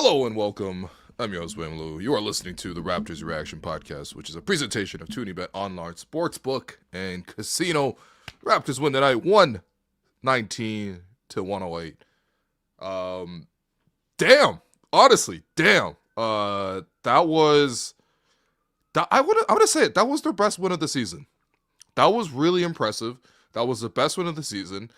Hello and welcome. I'm Yo Swimlu. You are listening to the Raptors Reaction Podcast, which is a presentation of ToonieBet Online Sportsbook and Casino. Raptors win tonight 119 to 108. Damn. Honestly, damn. That was I would say it. That was their best win of the season. That was really impressive. That was the best win of the season.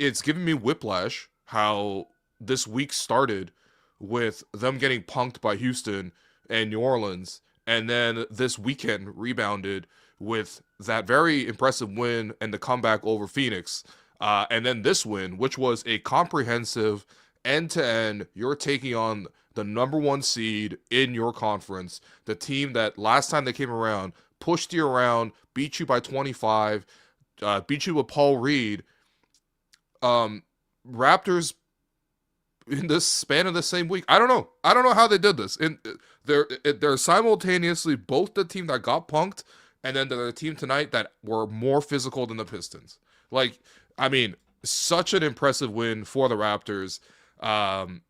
It's giving me whiplash how this week started with them getting punked by Houston and New Orleans, and then this weekend rebounded with that very impressive win and the comeback over Phoenix, and then this win, which was a comprehensive end-to-end. You're taking on the number one seed in your conference, the team that last time they came around pushed you around, beat you by 25, beat you with Paul Reed. Raptors in this span of the same week. I don't know how they did this. And they're simultaneously both the team that got punked and then they're the team tonight that were more physical than the Pistons. Such an impressive win for the Raptors. Again,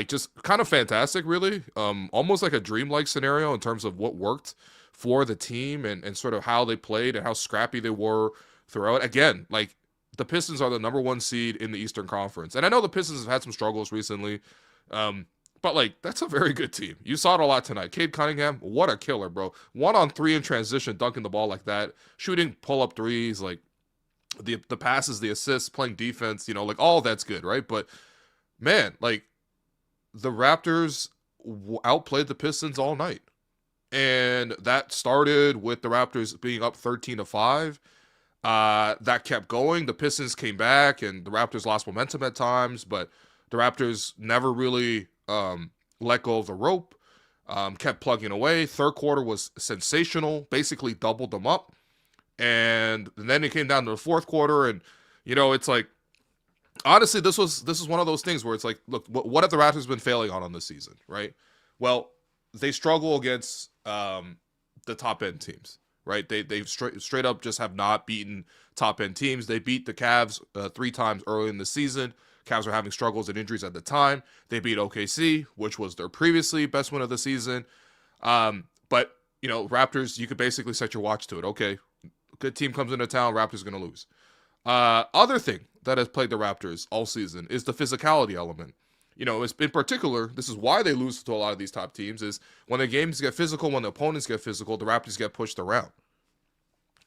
just kind of fantastic, really. Almost like a dreamlike scenario in terms of what worked for the team and sort of how they played and how scrappy they were throughout. Again, the Pistons are the number one seed in the Eastern Conference. And I know the Pistons have had some struggles recently, but that's a very good team. You saw it a lot tonight. Cade Cunningham, what a killer, bro. 1-on-3 in transition, dunking the ball like that, shooting pull-up threes, the passes, the assists, playing defense, all that's good, right? But, man, the Raptors outplayed the Pistons all night. And that started with the Raptors being up 13-5. That kept going. The Pistons came back, and the Raptors lost momentum at times, but the Raptors never really let go of the rope, kept plugging away. Third quarter was sensational, basically doubled them up. And then it came down to the fourth quarter, and, it's honestly, this is one of those things where it's look, what have the Raptors been failing on this season, right? Well, they struggle against the top-end teams. Right, they've straight up just have not beaten top end teams. They beat the Cavs 3 times early in the season. Cavs were having struggles and injuries at the time. They beat OKC, which was their previously best win of the season. But Raptors, you could basically set your watch to it. Okay, good team comes into town, Raptors going to lose. Other thing that has plagued the Raptors all season is the physicality element. In particular, this is why they lose to a lot of these top teams, is when the games get physical, when the opponents get physical, the Raptors get pushed around.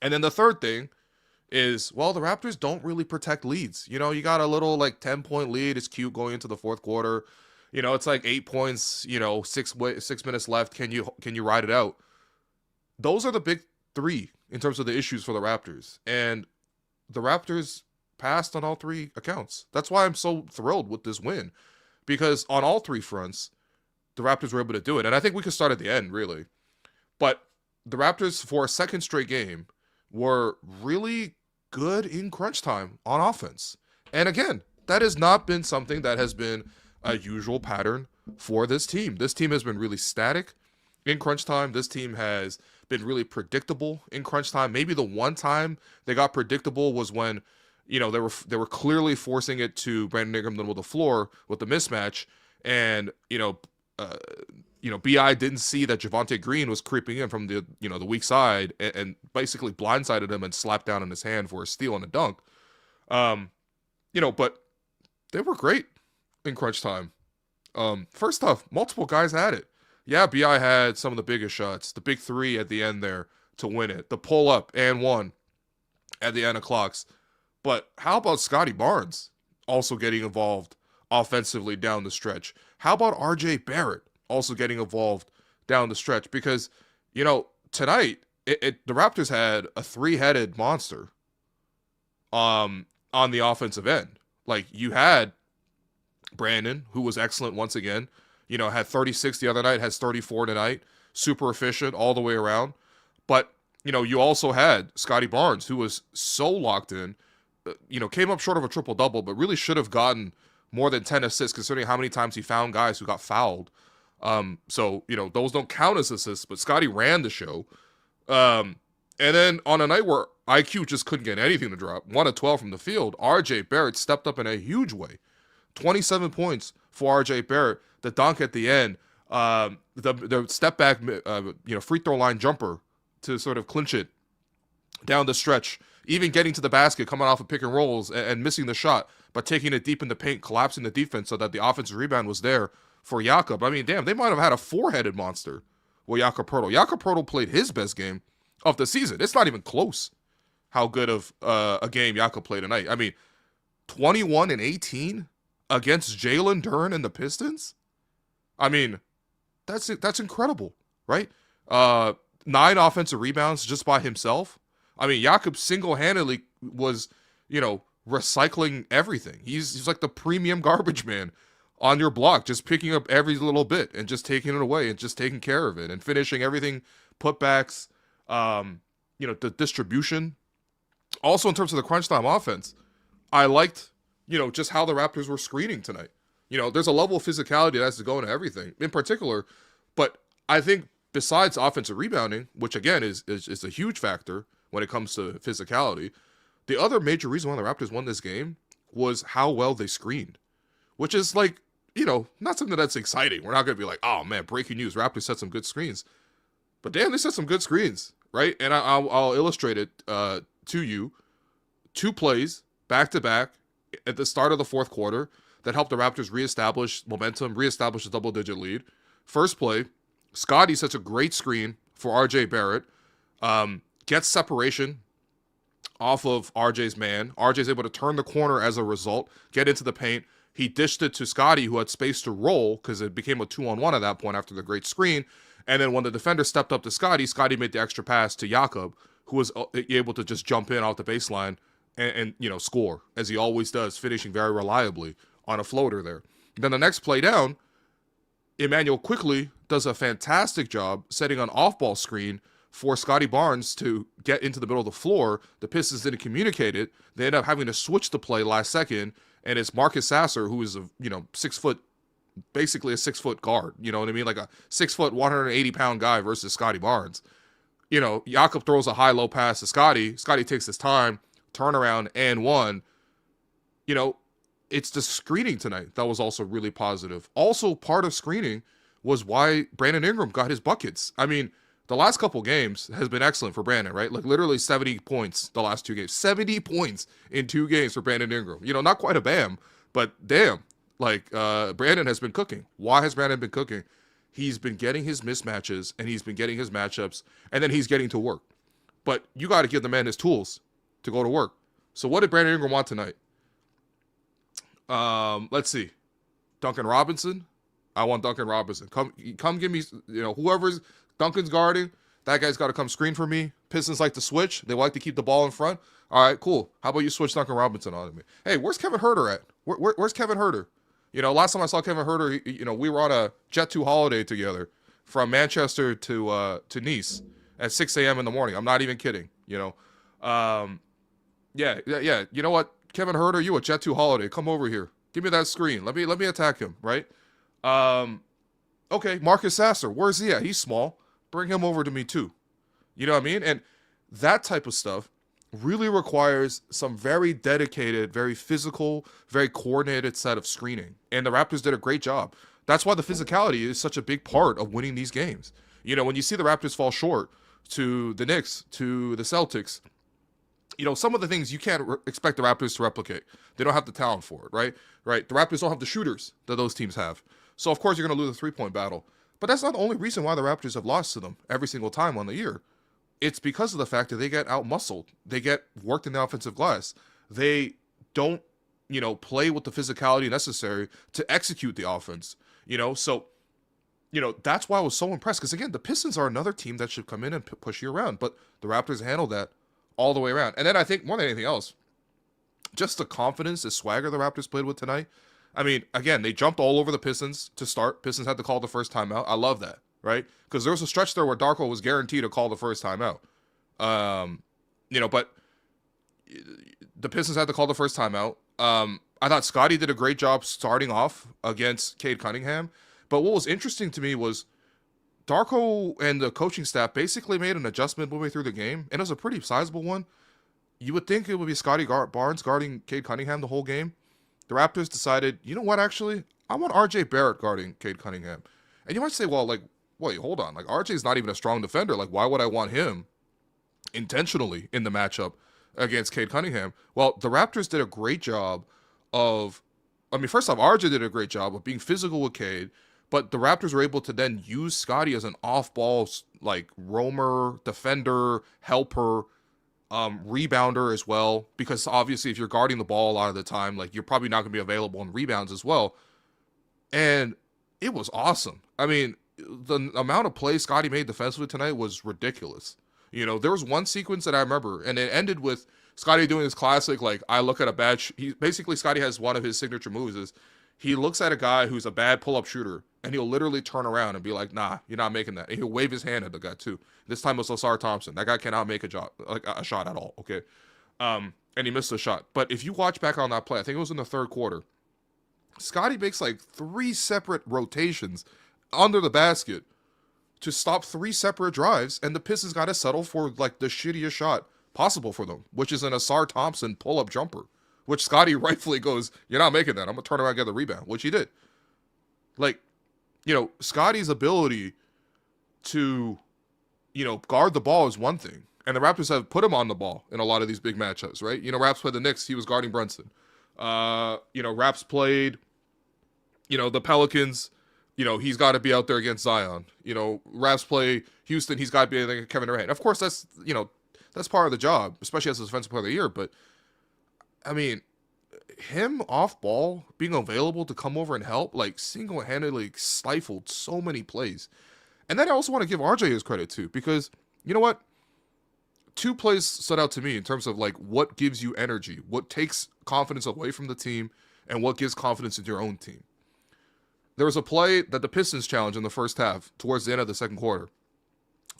And then the third thing is, the Raptors don't really protect leads. You got a little 10-point lead. It's cute going into the fourth quarter. It's 8 points, 6 minutes left. Can you ride it out? Those are the big three in terms of the issues for the Raptors. And the Raptors passed on all three accounts. That's why I'm so thrilled with this win. Because on all three fronts, the Raptors were able to do it. And I think we could start at the end, really. But the Raptors, for a second straight game, were really good in crunch time on offense. And again, that has not been something that has been a usual pattern for this team. This team has been really static in crunch time. This team has been really predictable in crunch time. Maybe the one time they got predictable was when they were clearly forcing it to Brandon Ingram in the middle of the floor with the mismatch, and BI didn't see that Javonte Green was creeping in from the the weak side and basically blindsided him and slapped down in his hand for a steal and a dunk. But they were great in crunch time. First off, multiple guys had it. Yeah, BI had some of the biggest shots, the big three at the end there to win it, the pull up and one at the end of clocks. But how about Scottie Barnes also getting involved offensively down the stretch? How about RJ Barrett also getting involved down the stretch? Because, tonight, the Raptors had a three-headed monster on the offensive end. You had Brandon, who was excellent once again, had 36 the other night, has 34 tonight, super efficient all the way around. But, you also had Scottie Barnes, who was so locked in, came up short of a triple-double, but really should have gotten more than 10 assists considering how many times he found guys who got fouled. Those don't count as assists, but Scottie ran the show. And then on a night where IQ just couldn't get anything to drop, 1 of 12 from the field, RJ Barrett stepped up in a huge way. 27 points, for RJ Barrett. The dunk at the end, the step back, free throw line jumper to sort of clinch it down the stretch, even getting to the basket, coming off of pick and rolls and missing the shot, but taking it deep in the paint, collapsing the defense so that the offensive rebound was there for Jakob. I mean, damn, they might have had a four-headed monster with Jakob Poeltl. Jakob Poeltl played his best game of the season. It's not even close how good of a game Jakob played tonight. I mean, 21 and 18 against Jalen Duren and the Pistons? I mean, that's incredible, right? 9 offensive rebounds just by himself. I mean, Jakob single-handedly was, recycling everything. He's like the premium garbage man on your block, just picking up every little bit and just taking it away and just taking care of it and finishing everything, putbacks, the distribution. Also, in terms of the crunch time offense, I liked, just how the Raptors were screening tonight. There's a level of physicality that has to go into everything in particular, but I think besides offensive rebounding, which again is a huge factor when it comes to physicality, the other major reason why the Raptors won this game was how well they screened, which is like, not something that's exciting. We're not going to be like, oh man, breaking news, Raptors set some good screens. But damn, they set some good screens, right? And I'll illustrate it to you. 2 plays back-to-back at the start of the fourth quarter that helped the Raptors reestablish momentum, reestablish a double-digit lead. First play, Scottie sets a great screen for RJ Barrett, gets separation off of RJ's man. RJ's able to turn the corner as a result, get into the paint. He dished it to Scottie, who had space to roll because it became a 2-on-1 at that point after the great screen. And then when the defender stepped up to Scottie, Scottie made the extra pass to Jakob, who was able to just jump in off the baseline and score, as he always does, finishing very reliably on a floater there. Then the next play down, Emmanuel quickly does a fantastic job setting an off-ball screen for Scottie Barnes to get into the middle of the floor. The Pistons didn't communicate it. They ended up having to switch the play last second, and it's Marcus Sasser, who is basically a 6-foot guard. You know what I mean? Like a 6-foot, 180-pound guy versus Scottie Barnes. Jakob throws a high-low pass to Scottie. Scottie takes his time, turnaround, and one. It's the screening tonight that was also really positive. Also, part of screening was why Brandon Ingram got his buckets. I mean, the last couple games has been excellent for Brandon, right? Like literally 70 points the last 2 games. 70 points in 2 games for Brandon Ingram. Not quite a bam, but damn. Brandon has been cooking. Why has Brandon been cooking? He's been getting his mismatches, and he's been getting his matchups, and then he's getting to work. But you got to give the man his tools to go to work. So what did Brandon Ingram want tonight? Let's see. Duncan Robinson. I want Duncan Robinson. Come give me, whoever's Duncan's guarding, that guy's got to come screen for me. Pistons like to switch. They like to keep the ball in front. All right, cool. How about you switch Duncan Robinson on me? Hey, where's Kevin Huerter at? Where's Kevin Huerter? Last time I saw Kevin Huerter, we were on a Jet 2 holiday together from Manchester to Nice at 6 a.m. in the morning. I'm not even kidding, Yeah. You know what? Kevin Huerter, you a Jet 2 holiday. Come over here. Give me that screen. Let me attack him, right? Okay, Marcus Sasser, where's he at? He's small. Bring him over to me too. You know what I mean? And that type of stuff really requires some very dedicated, very physical, very coordinated set of screening. And the Raptors did a great job. That's why the physicality is such a big part of winning these games. When you see the Raptors fall short to the Knicks, to the Celtics, some of the things you can't expect the Raptors to replicate. They don't have the talent for it, right? Right. The Raptors don't have the shooters that those teams have. So, of course, you're going to lose a 3-point battle. But that's not the only reason why the Raptors have lost to them every single time on the year. It's because of the fact that they get out-muscled. They get worked in the offensive glass. They don't, play with the physicality necessary to execute the offense. So, that's why I was so impressed. Because, again, the Pistons are another team that should come in and push you around. But the Raptors handled that all the way around. And then I think more than anything else, just the confidence, the swagger the Raptors played with tonight. I mean, again, they jumped all over the Pistons to start. Pistons had to call the first timeout. I love that, right? Because there was a stretch there where Darko was guaranteed to call the first timeout. But the Pistons had to call the first timeout. I thought Scottie did a great job starting off against Cade Cunningham. But what was interesting to me was Darko and the coaching staff basically made an adjustment midway through the game, and it was a pretty sizable one. You would think it would be Scottie Barnes guarding Cade Cunningham the whole game. the Raptors decided, you know what, actually, I want RJ Barrett guarding Cade Cunningham. And you might say, well, like, wait, hold on. Like, RJ's not even a strong defender. Like, why would I want him intentionally in the matchup against Cade Cunningham? Well, the Raptors did a great job of, I mean, first off, RJ did a great job of being physical with Cade, but the Raptors were able to then use Scottie as an off-ball, like, roamer, defender, helper, rebounder as well, because obviously if you're guarding the ball a lot of the time, like, you're probably not going to be available in rebounds as well. And it was awesome. I mean, the amount of plays Scottie made defensively tonight was ridiculous. You know, there was one sequence that I remember, and it ended with Scottie doing his classic, like, I look at a bad, basically Scottie has one of his signature moves is he looks at a guy who's a bad pull-up shooter, and he'll literally turn around and be like, nah, you're not making that. And he'll wave his hand at the guy too. This time it was Lasar Thompson. That guy cannot make a shot at all, okay? And he missed a shot. But if you watch back on that play, I think it was in the third quarter, Scottie makes like 3 separate rotations under the basket to stop 3 separate drives, and the Pistons got to settle for like the shittiest shot possible for them, which is an Lasar Thompson pull-up jumper, which Scottie rightfully goes, you're not making that. I'm going to turn around and get the rebound, which he did. Like, you know, Scottie's ability to, you know, guard the ball is one thing. And the Raptors have put him on the ball in a lot of these big matchups, right? You know, Raps played the Knicks. He was guarding Brunson. You know, Raps played, you know, the Pelicans. You know, he's got to be out there against Zion. You know, Raps play Houston. He's got to be against Kevin Durant. Of course, that's, you know, that's part of the job, especially as a defensive player of the year. But, I mean, him off ball, being available to come over and help, like, single-handedly stifled so many plays. And then I also want to give RJ his credit too, because you know what? 2 plays stood out to me in terms of like what gives you energy, what takes confidence away from the team, and what gives confidence in your own team. There was a play that the Pistons challenged in the first half, towards the end of the second quarter,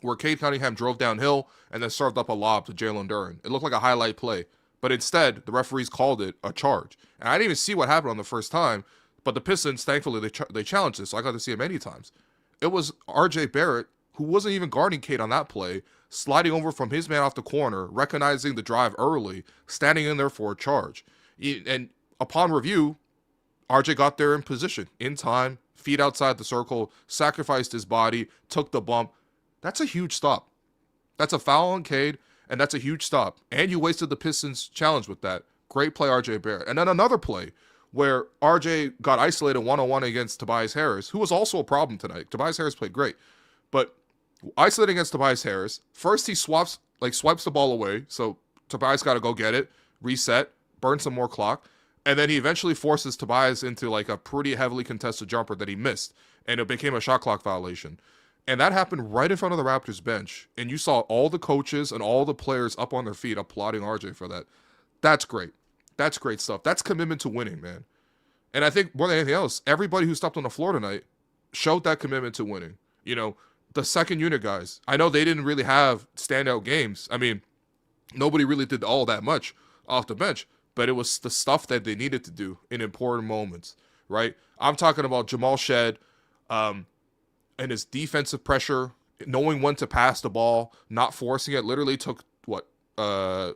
where Cade Cunningham drove downhill and then served up a lob to Jalen Duren. It looked like a highlight play. But instead, the referees called it a charge. And I didn't even see what happened on the first time, but the Pistons, thankfully, they challenged it, so I got to see it many times. It was RJ Barrett, who wasn't even guarding Cade on that play, sliding over from his man off the corner, recognizing the drive early, standing in there for a charge. And upon review, RJ got there in position, in time, feet outside the circle, sacrificed his body, took the bump. That's a huge stop. That's a foul on Cade. And that's a huge stop. And you wasted the Pistons' challenge with that. Great play, RJ Barrett. And then another play where RJ got isolated one-on-one against Tobias Harris, who was also a problem tonight. Tobias Harris played great. But isolating against Tobias Harris, first he swipes the ball away. So Tobias got to go get it, reset, burn some more clock. And then he eventually forces Tobias into like a pretty heavily contested jumper that he missed. And it became a shot clock violation. And that happened right in front of the Raptors bench. And you saw all the coaches and all the players up on their feet applauding RJ for that. That's great. That's great stuff. That's commitment to winning, man. And I think more than anything else, everybody who stepped on the floor tonight showed that commitment to winning. You know, the second unit guys, I know they didn't really have standout games. I mean, nobody really did all that much off the bench, but it was the stuff that they needed to do in important moments, right? I'm talking about Jamal Shed, and his defensive pressure, knowing when to pass the ball, not forcing it. Literally took 4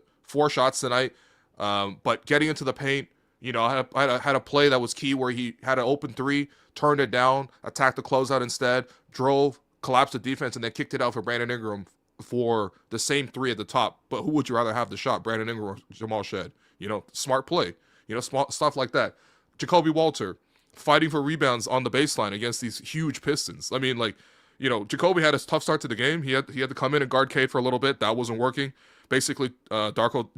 shots tonight, but getting into the paint. You know, I had a play that was key where he had an open 3, turned it down, attacked the closeout instead, drove, collapsed the defense, and then kicked it out for Brandon Ingram for the same 3 at the top. But who would you rather have the shot, Brandon Ingram or Jamal Shed? You know, smart play. You know, smart stuff like that. Jakob Poeltl fighting for rebounds on the baseline against these huge Pistons. I mean, like, you know, Jacoby had a tough start to the game. He had to come in and guard Cade for a little bit. That wasn't working. Basically, Darko,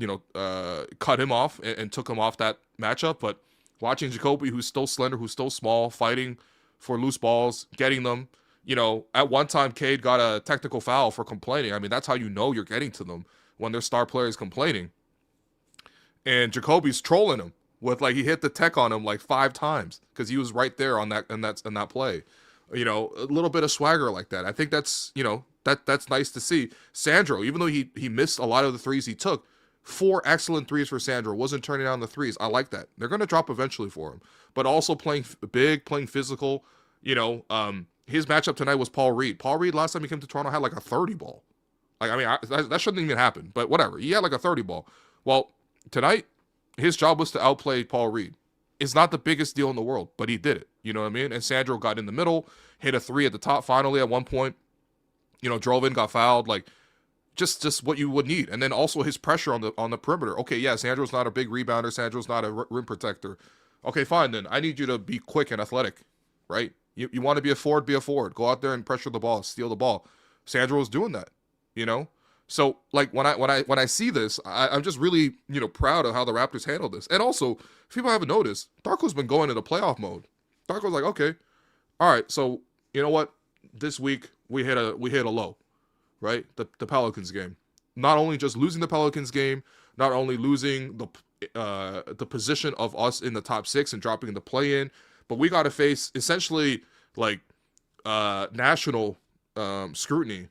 cut him off and took him off that matchup. But watching Jacoby, who's still slender, who's still small, fighting for loose balls, getting them. You know, at one time, Cade got a technical foul for complaining. I mean, that's how you know you're getting to them, when their star player is complaining. And Jacoby's trolling him with, like, he hit the tech on him like 5 times because he was right there on that play. You know, a little bit of swagger like that. I think that's, you know, that's nice to see. Sandro, even though he missed a lot of the threes he took, 4 excellent threes for Sandro. Wasn't turning down the threes. I like that. They're going to drop eventually for him. But also playing big, playing physical. You know, his matchup tonight was Paul Reed. Paul Reed, last time he came to Toronto, had like a 30 ball. Like, I mean, that shouldn't even happen. But whatever. He had like a 30 ball. Well, tonight, his job was to outplay Paul Reed. is not the biggest deal in the world, but he did it. You know what I mean? And Sandro got in the middle, hit a three at the top finally at one point. You know, drove in, got fouled, like just what you would need. And then also his pressure on the perimeter. Okay, yeah, Sandro's not a big rebounder. Sandro's not a rim protector. Okay, fine then. I need you to be quick and athletic, right? You want to be a forward, be a forward. Go out there and pressure the ball, steal the ball. Sandro was doing that, you know? So like when I see this, I'm just really, you know, proud of how the Raptors handled this. And also, if people haven't noticed, Darko's been going into playoff mode. Darko's like, okay, all right, so you know what? This week we hit a low, right? The Pelicans game. Not only just losing the Pelicans game, not only losing the position of us in the top 6 and dropping in the play-in, but we got to face essentially like national scrutiny.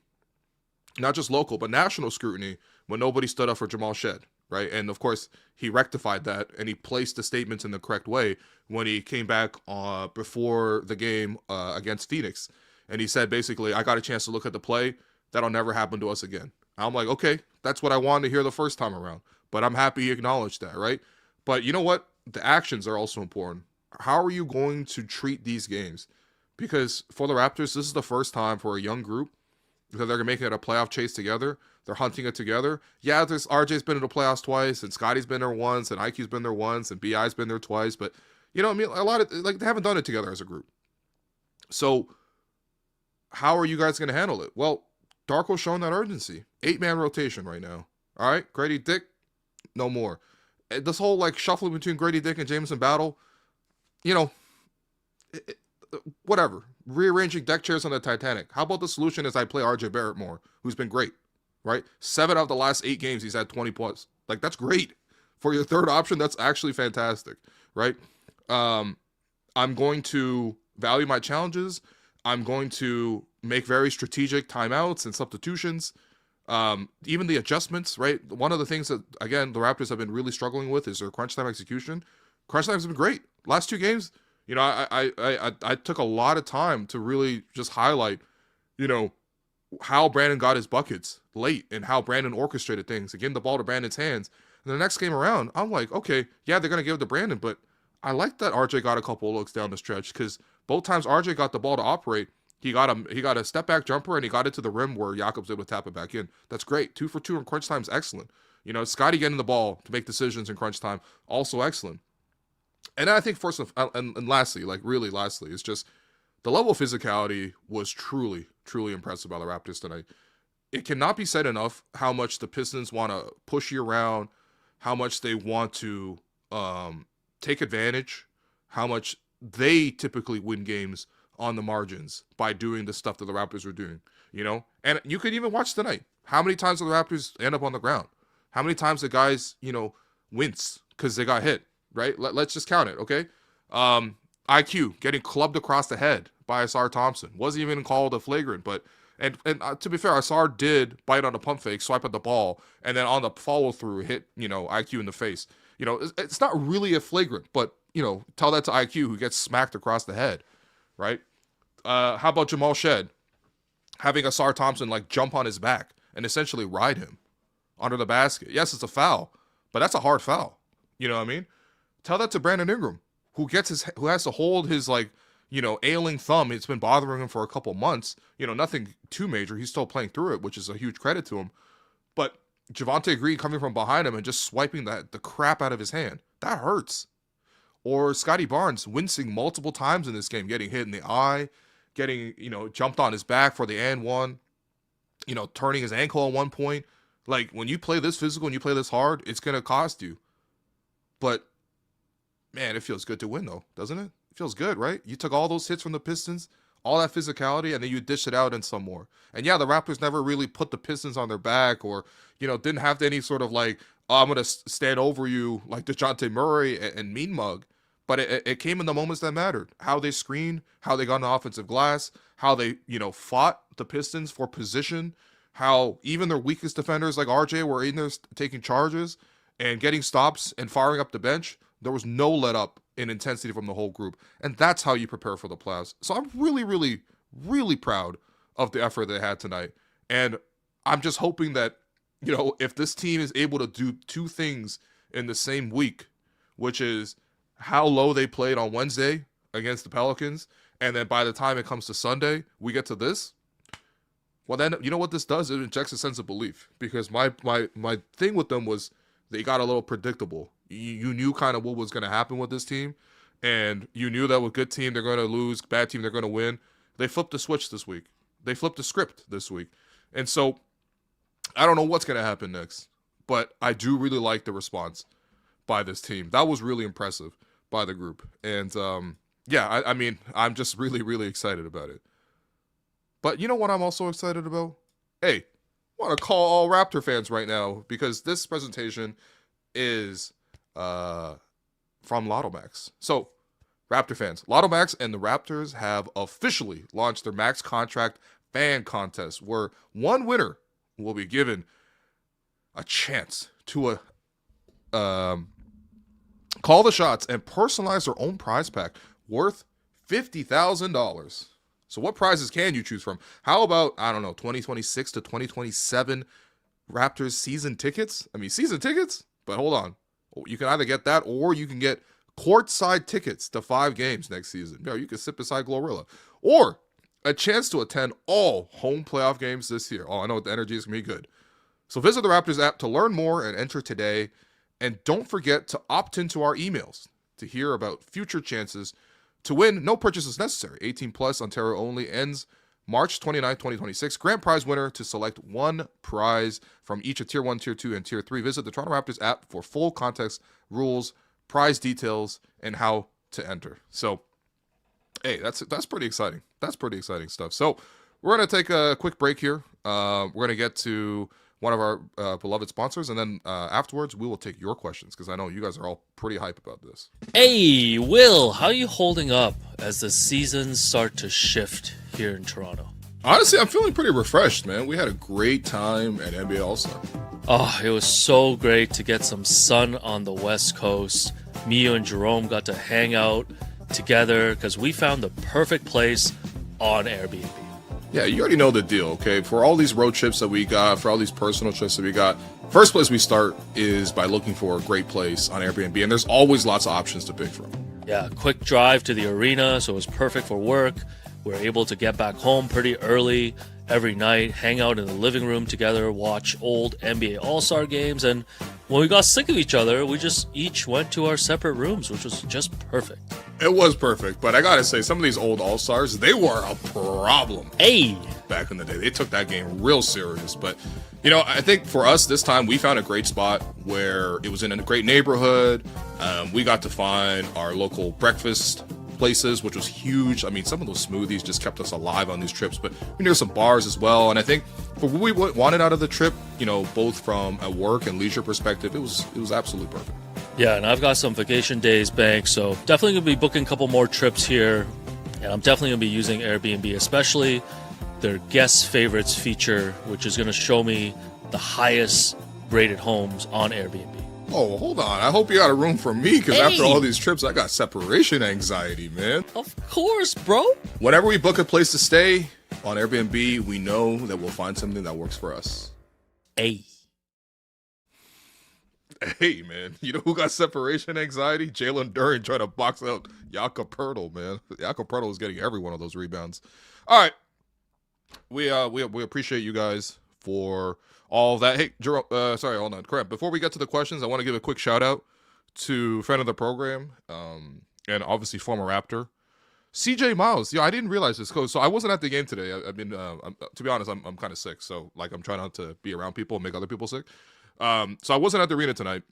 Not just local, but national scrutiny when nobody stood up for Jamal Shed, right? And of course, he rectified that and he placed the statements in the correct way when he came back before the game against Phoenix. And he said, basically, I got a chance to look at the play. That'll never happen to us again. I'm like, okay, that's what I wanted to hear the first time around. But I'm happy he acknowledged that, right? But you know what? The actions are also important. How are you going to treat these games? Because for the Raptors, this is the first time for a young group because they're making it a playoff chase together. They're hunting it together. Yeah, there's RJ's been in the playoffs twice, and Scottie's been there once, and IQ's been there once, and BI's been there twice. But, you know what I mean? A lot of, like, they haven't done it together as a group. So, how are you guys going to handle it? Well, Darko's showing that urgency. 8-man rotation right now. All right? Grady Dick, no more. This whole, like, shuffling between Grady Dick and Jameson Battle, you know, whatever. Rearranging deck chairs on the Titanic. How about the solution is I play RJ Barrett more, who's been great, right? 7 out of the last 8 games, he's had 20 plus. Like, that's great. For your third option, that's actually fantastic, right? I'm going to value my challenges. I'm going to make very strategic timeouts and substitutions. Even the adjustments, right? One of the things that, again, the Raptors have been really struggling with is their crunch time execution. Crunch time has been great. Last 2 games, you know, I took a lot of time to really just highlight, you know, how Brandon got his buckets late and how Brandon orchestrated things and getting the ball to Brandon's hands. And the next game around, I'm like, okay, yeah, they're going to give it to Brandon, but I like that RJ got a couple of looks down the stretch because both times RJ got the ball to operate, he got a step back jumper and he got it to the rim where Jakob's able to tap it back in. That's great. 2 for 2 in crunch time is excellent. You know, Scottie getting the ball to make decisions in crunch time, also excellent. And I think first and lastly, like really lastly, it's just the level of physicality was truly, truly impressive by the Raptors tonight. It cannot be said enough how much the Pistons want to push you around, how much they want to take advantage, how much they typically win games on the margins by doing the stuff that the Raptors were doing, you know? And you could even watch tonight. How many times did the Raptors end up on the ground? How many times the guys, you know, wince because they got hit, right? Let's just count it, okay? IQ getting clubbed across the head by Asar Thompson. Wasn't even called a flagrant, but and to be fair, Asar did bite on the pump fake, swipe at the ball, and then on the follow through hit, you know, IQ in the face. You know, it's not really a flagrant, but you know, tell that to IQ who gets smacked across the head, right? How about Jamal Shed having Asar Thompson like jump on his back and essentially ride him under the basket? Yes, it's a foul, but that's a hard foul. You know what I mean? Tell that to Brandon Ingram, who has to hold his like, you know, ailing thumb. It's been bothering him for a couple months. You know, nothing too major. He's still playing through it, which is a huge credit to him. But Javonte Green coming from behind him and just swiping the crap out of his hand, that hurts. Or Scottie Barnes wincing multiple times in this game, getting hit in the eye, getting, you know, jumped on his back for the and one, you know, turning his ankle at one point. Like, when you play this physical and you play this hard, it's going to cost you. But, man, it feels good to win, though, doesn't it? It feels good, right? You took all those hits from the Pistons, all that physicality, and then you dish it out in some more. And, yeah, the Raptors never really put the Pistons on their back or, you know, didn't have any sort of, like, oh, I'm going to stand over you like DeJounte Murray and mean mug. But it came in the moments that mattered. How they screened, how they got on the offensive glass, how they, you know, fought the Pistons for position, how even their weakest defenders like RJ were in there taking charges and getting stops and firing up the bench. There was no let up in intensity from the whole group. And that's how you prepare for the playoffs. So I'm really, really, really proud of the effort they had tonight. And I'm just hoping that, you know, if this team is able to do 2 things in the same week, which is how low they played on Wednesday against the Pelicans, and then by the time it comes to Sunday, we get to this. Well, then you know what this does? It injects a sense of belief, because my thing with them was they got a little predictable. You knew kind of what was going to happen with this team, and you knew that with good team they're going to lose, bad team they're going to win. They flipped the switch this week. They flipped the script this week, and so I don't know what's going to happen next, but I do really like the response by this team. That was really impressive by the group, and yeah, I mean, I'm just really, really excited about it. But you know what I'm also excited about? Hey, I want to call all Raptor fans right now, because this presentation is from Lotto Max. So, Raptor fans, Lotto Max and the Raptors have officially launched their Max Contract Fan Contest, where one winner will be given a chance to call the shots and personalize their own prize pack worth $50,000. So what prizes can you choose from? How about, I don't know, 2026 to 2027 Raptors season tickets? I mean, season tickets? But hold on. You can either get that, or you can get courtside tickets to 5 games next season. You can sit beside Glorilla. Or a chance to attend all home playoff games this year. Oh, I know the energy is going to be good. So visit the Raptors app to learn more and enter today. And don't forget to opt into our emails to hear about future chances to win. No purchase is necessary. 18 plus, Ontario only. Ends March 29, 2026. Grand prize winner to select one prize from each of Tier 1, Tier 2, and Tier 3. Visit the Toronto Raptors app for full context, rules, prize details, and how to enter. So, hey, that's pretty exciting. That's pretty exciting stuff. So, we're going to take a quick break here. We're going to get to one of our beloved sponsors, and then afterwards we will take your questions, because I know you guys are all pretty hype about this. Hey, Will, how are you holding up as the seasons start to shift here in Toronto? Honestly, I'm feeling pretty refreshed, man. We had a great time at NBA All-Star. Oh, it was so great to get some sun on the West Coast. Me and Jerome got to hang out together because we found the perfect place on Airbnb. Yeah, you already know the deal, okay? For all these road trips that we got, for all these personal trips that we got, first place we start is by looking for a great place on Airbnb, and there's always lots of options to pick from. Yeah, quick drive to the arena, so it was perfect for work. We were able to get back home pretty early every night, hang out in the living room together, watch old NBA All-Star games, and when we got sick of each other, we just each went to our separate rooms, which was just perfect. It was perfect, but I gotta say, some of these old All-Stars, they were a problem. Hey! Back in the day, they took that game real serious. But, you know, I think for us this time, we found a great spot where it was in a great neighborhood. We got to find our local breakfast places, which was huge. I mean, some of those smoothies just kept us alive on these trips, but we near some bars as well. And I think for what we wanted out of the trip, you know, both from a work and leisure perspective, it was absolutely perfect. Yeah, and I've got some vacation days banked, so definitely going to be booking a couple more trips here. And I'm definitely going to be using Airbnb, especially their guest favorites feature, which is going to show me the highest rated homes on Airbnb. Oh, hold on. I hope you got a room for me, because after all these trips, I got separation anxiety, man. Of course, bro. Whenever we book a place to stay on Airbnb, we know that we'll find something that works for us. Hey. Hey, man, you know who got separation anxiety? Jalen Duren trying to box out Jakob Poeltl, man. Jakob Poeltl was getting every one of those rebounds. All right. We appreciate you guys for all of that. Hey, Gerald, sorry, hold on. Correct. Before we get to the questions, I want to give a quick shout out to friend of the program, and obviously former Raptor, CJ Miles. Yeah, I didn't realize this. So I wasn't at the game today. I've been, to be honest, I'm kind of sick. So like, I'm trying not to be around people and make other people sick. So I wasn't at the arena tonight,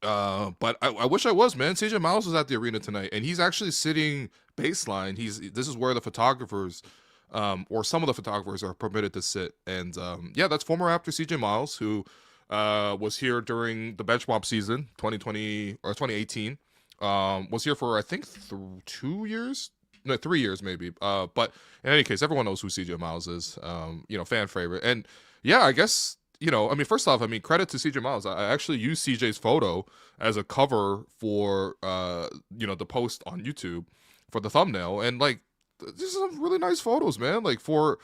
but I wish I was, man. CJ Miles was at the arena tonight, and he's actually sitting baseline. This is where the photographers, or some of the photographers, are permitted to sit. And yeah, that's former Raptor CJ Miles, who was here during the bench mob season, 2020 or 2018. Was here for, I think, 2 years. No, 3 years maybe. But in any case, everyone knows who CJ Miles is. You know, fan favorite. And yeah, I guess, you know, I mean, first off, I mean, credit to CJ Miles. I actually used CJ's photo as a cover for, you know, the post on YouTube for the thumbnail. And like, these are some really nice photos, man. Like for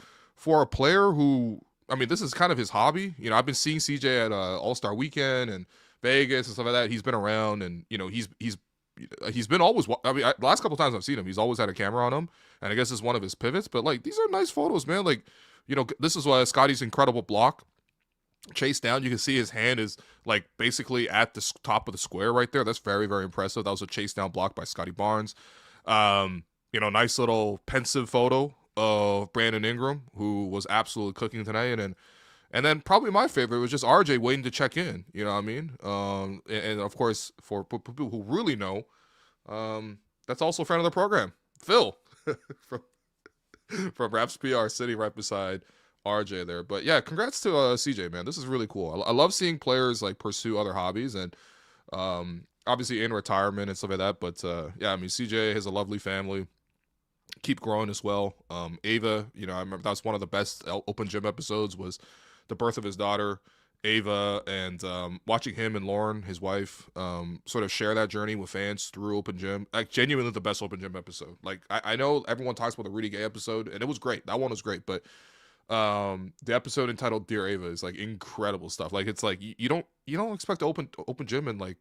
a player who, I mean, this is kind of his hobby. You know, I've been seeing CJ at All-Star Weekend and Vegas and stuff like that. He's been around, and, you know, he's he's been always. I mean, the last couple times I've seen him, he's always had a camera on him, and I guess it's one of his pivots. But like, these are nice photos, man. Like, this is Scottie's incredible block. Chase down, you can see his hand is like basically at the top of the square right there. That's very, very impressive. That was a chase down block by Scottie Barnes. Nice little pensive photo of Brandon Ingram, who was absolutely cooking tonight. And then probably my favorite was just RJ waiting to check in. You know what I mean? And of course, for people who really know, that's also a friend of the program, Phil, from Raps PR, sitting right beside RJ there. But yeah, congrats to CJ, man. This is really cool. I love seeing players like pursue other hobbies, and obviously in retirement and stuff like that. But yeah, I mean, CJ has a lovely family. Keep growing as well. Ava, I remember that was one of the best open gym episodes, was the birth of his daughter Ava, and watching him and Lauren, his wife, sort of share that journey with fans through open gym. Like, genuinely the best open gym episode. Like, I know everyone talks about the Rudy Gay episode, and it was great. That one was great, but the episode entitled Dear Ava is like incredible stuff. Like, it's like you don't expect to open gym and like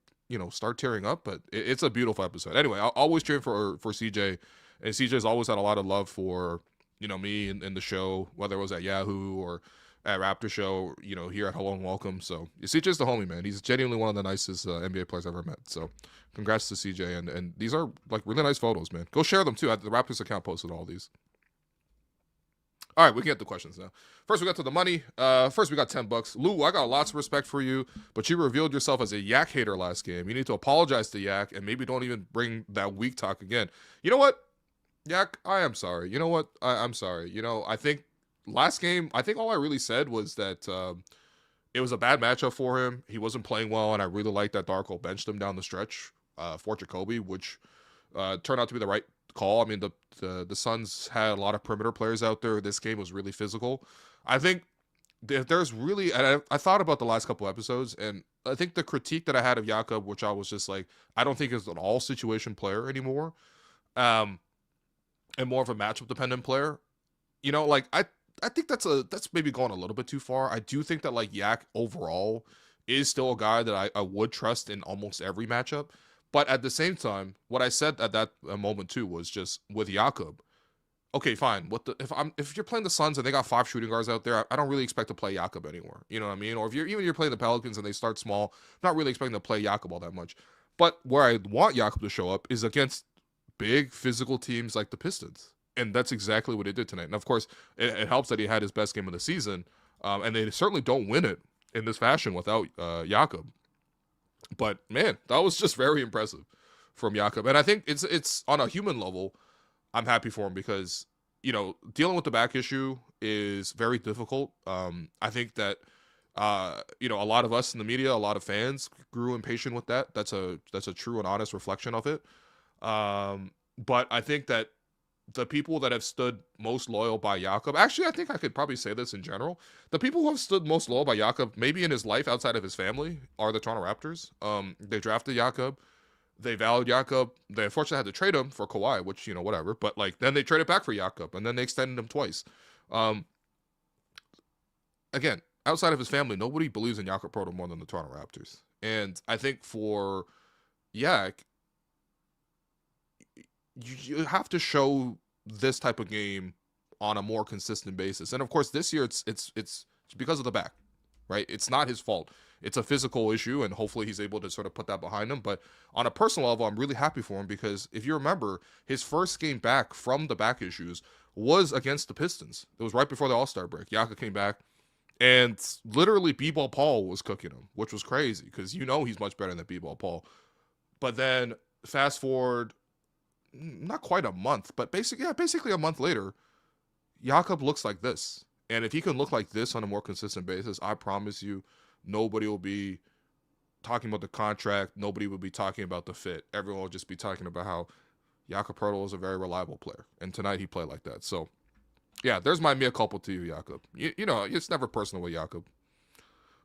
start tearing up, but it's a beautiful episode. Anyway, I'll always cheer for CJ, and CJ's always had a lot of love for me in the show, whether it was at Yahoo or at Raptor Show, here at Hello and Welcome. So CJ's the homie, man. He's genuinely one of the nicest NBA players I've ever met. So congrats to CJ, and these are like really nice photos, man. Go share them too. The Raptors account posted all these. All right, we can get the questions now. First, we got to the money. First, we got $10. Lou, I got lots of respect for you, but you revealed yourself as a Yak hater last game. You need to apologize to Yak, and maybe don't even bring that weak talk again. You know what, Yak? I am sorry. You know what? I'm sorry. I think last game, I think all I really said was that it was a bad matchup for him. He wasn't playing well, and I really liked that Darko benched him down the stretch for Jakobi, which turned out to be the right call. I mean, the Suns had a lot of perimeter players out there. This game was really physical. I think if there's really, and I thought about the last couple episodes, and I think the critique that I had of Jakob, which I was just like, I don't think is an all situation player anymore, and more of a matchup dependent player. Like I think that's maybe going a little bit too far. I do think that like Yak overall is still a guy that I would trust in almost every matchup. But at the same time, what I said at that moment too was just with Jakob, okay, fine. If you're playing the Suns and they got 5 shooting guards out there, I don't really expect to play Jakob anymore. You know what I mean? Or if you're playing the Pelicans and they start small, I'm not really expecting to play Jakob all that much. But where I want Jakob to show up is against big physical teams like the Pistons. And that's exactly what he did tonight. And of course, it helps that he had his best game of the season. And they certainly don't win it in this fashion without Jakob. But man, that was just very impressive from Jakob. And I think it's on a human level, I'm happy for him because, dealing with the back issue is very difficult. I think that, a lot of us in the media, a lot of fans grew impatient with that. That's a true and honest reflection of it. But I think that the people that have stood most loyal by Jakob, actually, I think I could probably say this in general. The people who have stood most loyal by Jakob, maybe in his life outside of his family, are the Toronto Raptors. They drafted Jakob. They valued Jakob. They unfortunately had to trade him for Kawhi, which, whatever. But, then they traded back for Jakob, and then they extended him twice. Again, outside of his family, nobody believes in Jakob Poeltl more than the Toronto Raptors. And I think for Yak, you have to show this type of game on a more consistent basis. And of course, this year it's because of the back, right? It's not his fault. It's a physical issue, and hopefully he's able to sort of put that behind him. But on a personal level, I'm really happy for him because if you remember, his first game back from the back issues was against the Pistons. It was right before the All-Star break. Jakob came back, and literally B-Ball Paul was cooking him, which was crazy because he's much better than B-Ball Paul. But then fast forward, not quite a month, but basically a month later, Jakob looks like this. And if he can look like this on a more consistent basis, I promise you, nobody will be talking about the contract. Nobody will be talking about the fit. Everyone will just be talking about how Jakob Poeltl is a very reliable player. And tonight he played like that. So, yeah, there's my mea culpa to you, Jakob. It's never personal with Jakob.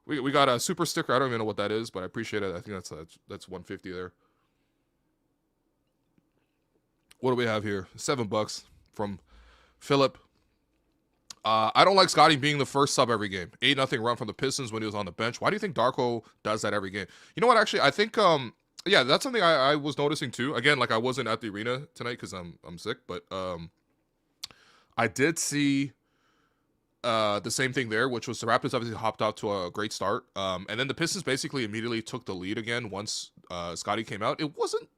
We got a super sticker. I don't even know what that is, but I appreciate it. I think that's $150 there. What do we have here? $7 from Philip. I don't like Scottie being the first sub every game. 8-0 run from the Pistons when he was on the bench. Why do you think Darko does that every game? You know what? Actually, I think Yeah, that's something I was noticing too. Again, like I wasn't at the arena tonight because I'm sick, but I did see the same thing there, which was the Raptors obviously hopped out to a great start, and then the Pistons basically immediately took the lead again once Scottie came out. It wasn't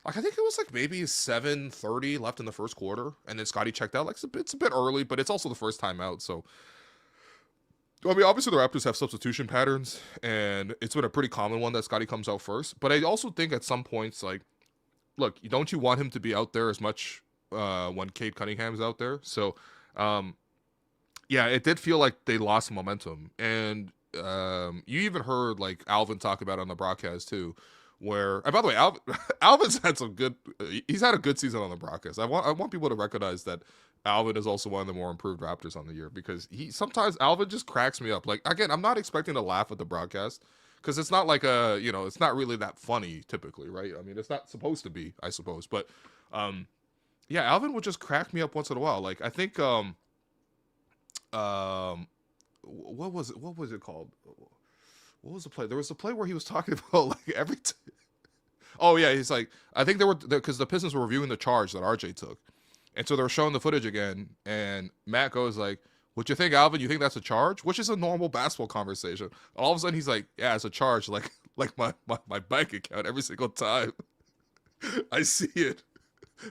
like I think it was like maybe 7:30 left in the first quarter, and then Scottie checked out. Like it's a bit early, but it's also the first time out, so. I mean, obviously the Raptors have substitution patterns, and it's been a pretty common one that Scottie comes out first. But I also think at some points, like, look, don't you want him to be out there as much when Cade Cunningham's out there? So, yeah, it did feel like they lost momentum, and you even heard like Alvin talk about it on the broadcast too. Where, and by the way, Alvin's had some good. He's had a good season on the broadcast. I want people to recognize that Alvin is also one of the more improved Raptors on the year because sometimes Alvin just cracks me up. Like again, I'm not expecting to laugh at the broadcast because it's not like it's not really that funny typically, right? I mean, it's not supposed to be, I suppose, but yeah, Alvin would just crack me up once in a while. Like I think what was it called? What was the play? There was a play where he was talking about like oh yeah, he's like I think they were because the Pistons were reviewing the charge that RJ took. And so they were showing the footage again, and Matt goes like, "What you think, Alvin? You think that's a charge?" Which is a normal basketball conversation. All of a sudden, he's like, "Yeah, it's a charge, like my bank account every single time I see it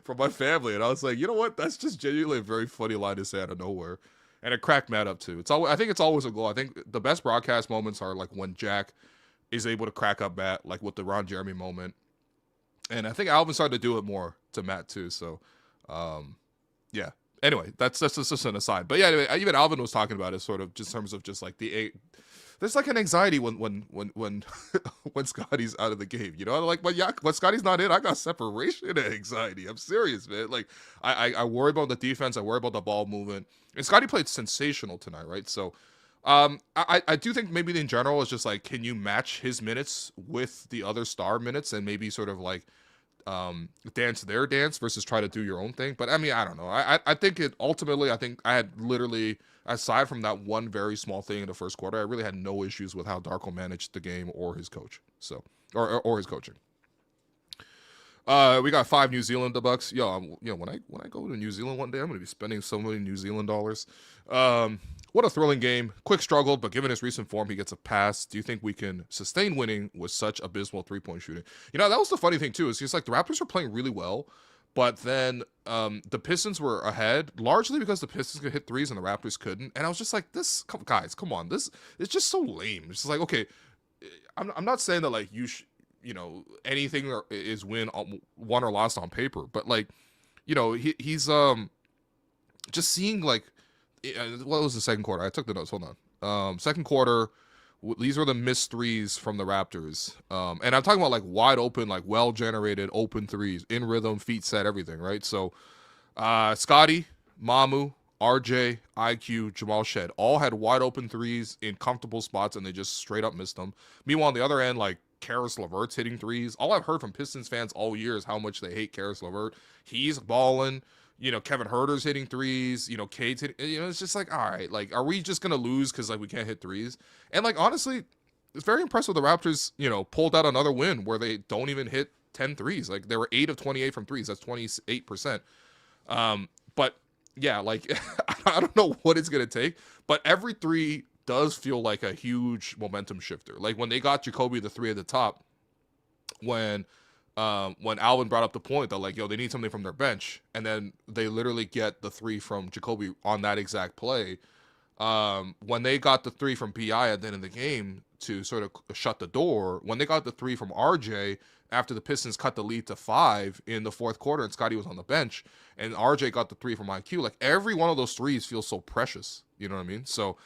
from my family." And I was like, you know what? That's just genuinely a very funny line to say out of nowhere, and it cracked Matt up too. I think it's always a goal. I think the best broadcast moments are like when Jack is able to crack up Matt, like with the Ron Jeremy moment, and I think Alvin started to do it more to Matt too. So. Yeah. Anyway, that's just an aside. But yeah, anyway, even Alvin was talking about it, sort of, just in terms of just like there's like an anxiety when when Scottie's out of the game. You know, like when Scottie's not in, I got separation anxiety. I'm serious, man. Like I worry about the defense, I worry about the ball movement. And Scottie played sensational tonight, right? So I do think maybe in general it's just like, can you match his minutes with the other star minutes and maybe sort of like dance their dance versus try to do your own thing. But I mean, I don't know. I think it ultimately, I think I had literally, aside from that one very small thing in the first quarter, I really had no issues with how Darko managed the game or his coach. So, or his coaching. We got 5 New Zealand bucks. When I go to New Zealand one day, I'm gonna be spending so many New Zealand dollars. What a thrilling game. Quick struggled, but given his recent form, he gets a pass. Do you think we can sustain winning with such abysmal 3-point shooting? You know, that was the funny thing too, is just like the Raptors were playing really well, but then the Pistons were ahead, largely because the Pistons could hit threes and the Raptors couldn't. And I was just like, guys, come on. This is just so lame. It's just like, okay, I'm not saying that like anything is won or lost on paper, but like, he's just seeing like, what was the second quarter? I took the notes. Hold on. Second quarter, these were the missed threes from the Raptors. And I'm talking about like wide open, like well-generated open threes, in rhythm, feet set, everything, right? So Scottie, Mamu, RJ, IQ, Jamal Shed all had wide open threes in comfortable spots, and they just straight up missed them. Meanwhile, on the other end, like Karis LeVert's hitting threes. All I've heard from Pistons fans all year is how much they hate Karis LeVert. He's balling. Kevin Huerter's hitting threes, Cade's hitting, it's just like, all right, like, are we just going to lose because, like, we can't hit threes? And, like, honestly, it's very impressive the Raptors, pulled out another win where they don't even hit 10 threes. Like, they were 8 of 28 from threes. That's 28%. But, yeah, like, I don't know what it's going to take, but every three does feel like a huge momentum shifter. Like, when they got Jacoby the three at the top, when Alvin brought up the point that like, they need something from their bench, and then they literally get the three from Jacoby on that exact play. When they got the three from PI at the end of the game to sort of shut the door, when they got the three from RJ after the Pistons cut the lead to 5 in the fourth quarter and Scottie was on the bench, and RJ got the three from IQ, like every one of those threes feels so precious. You know what I mean? So,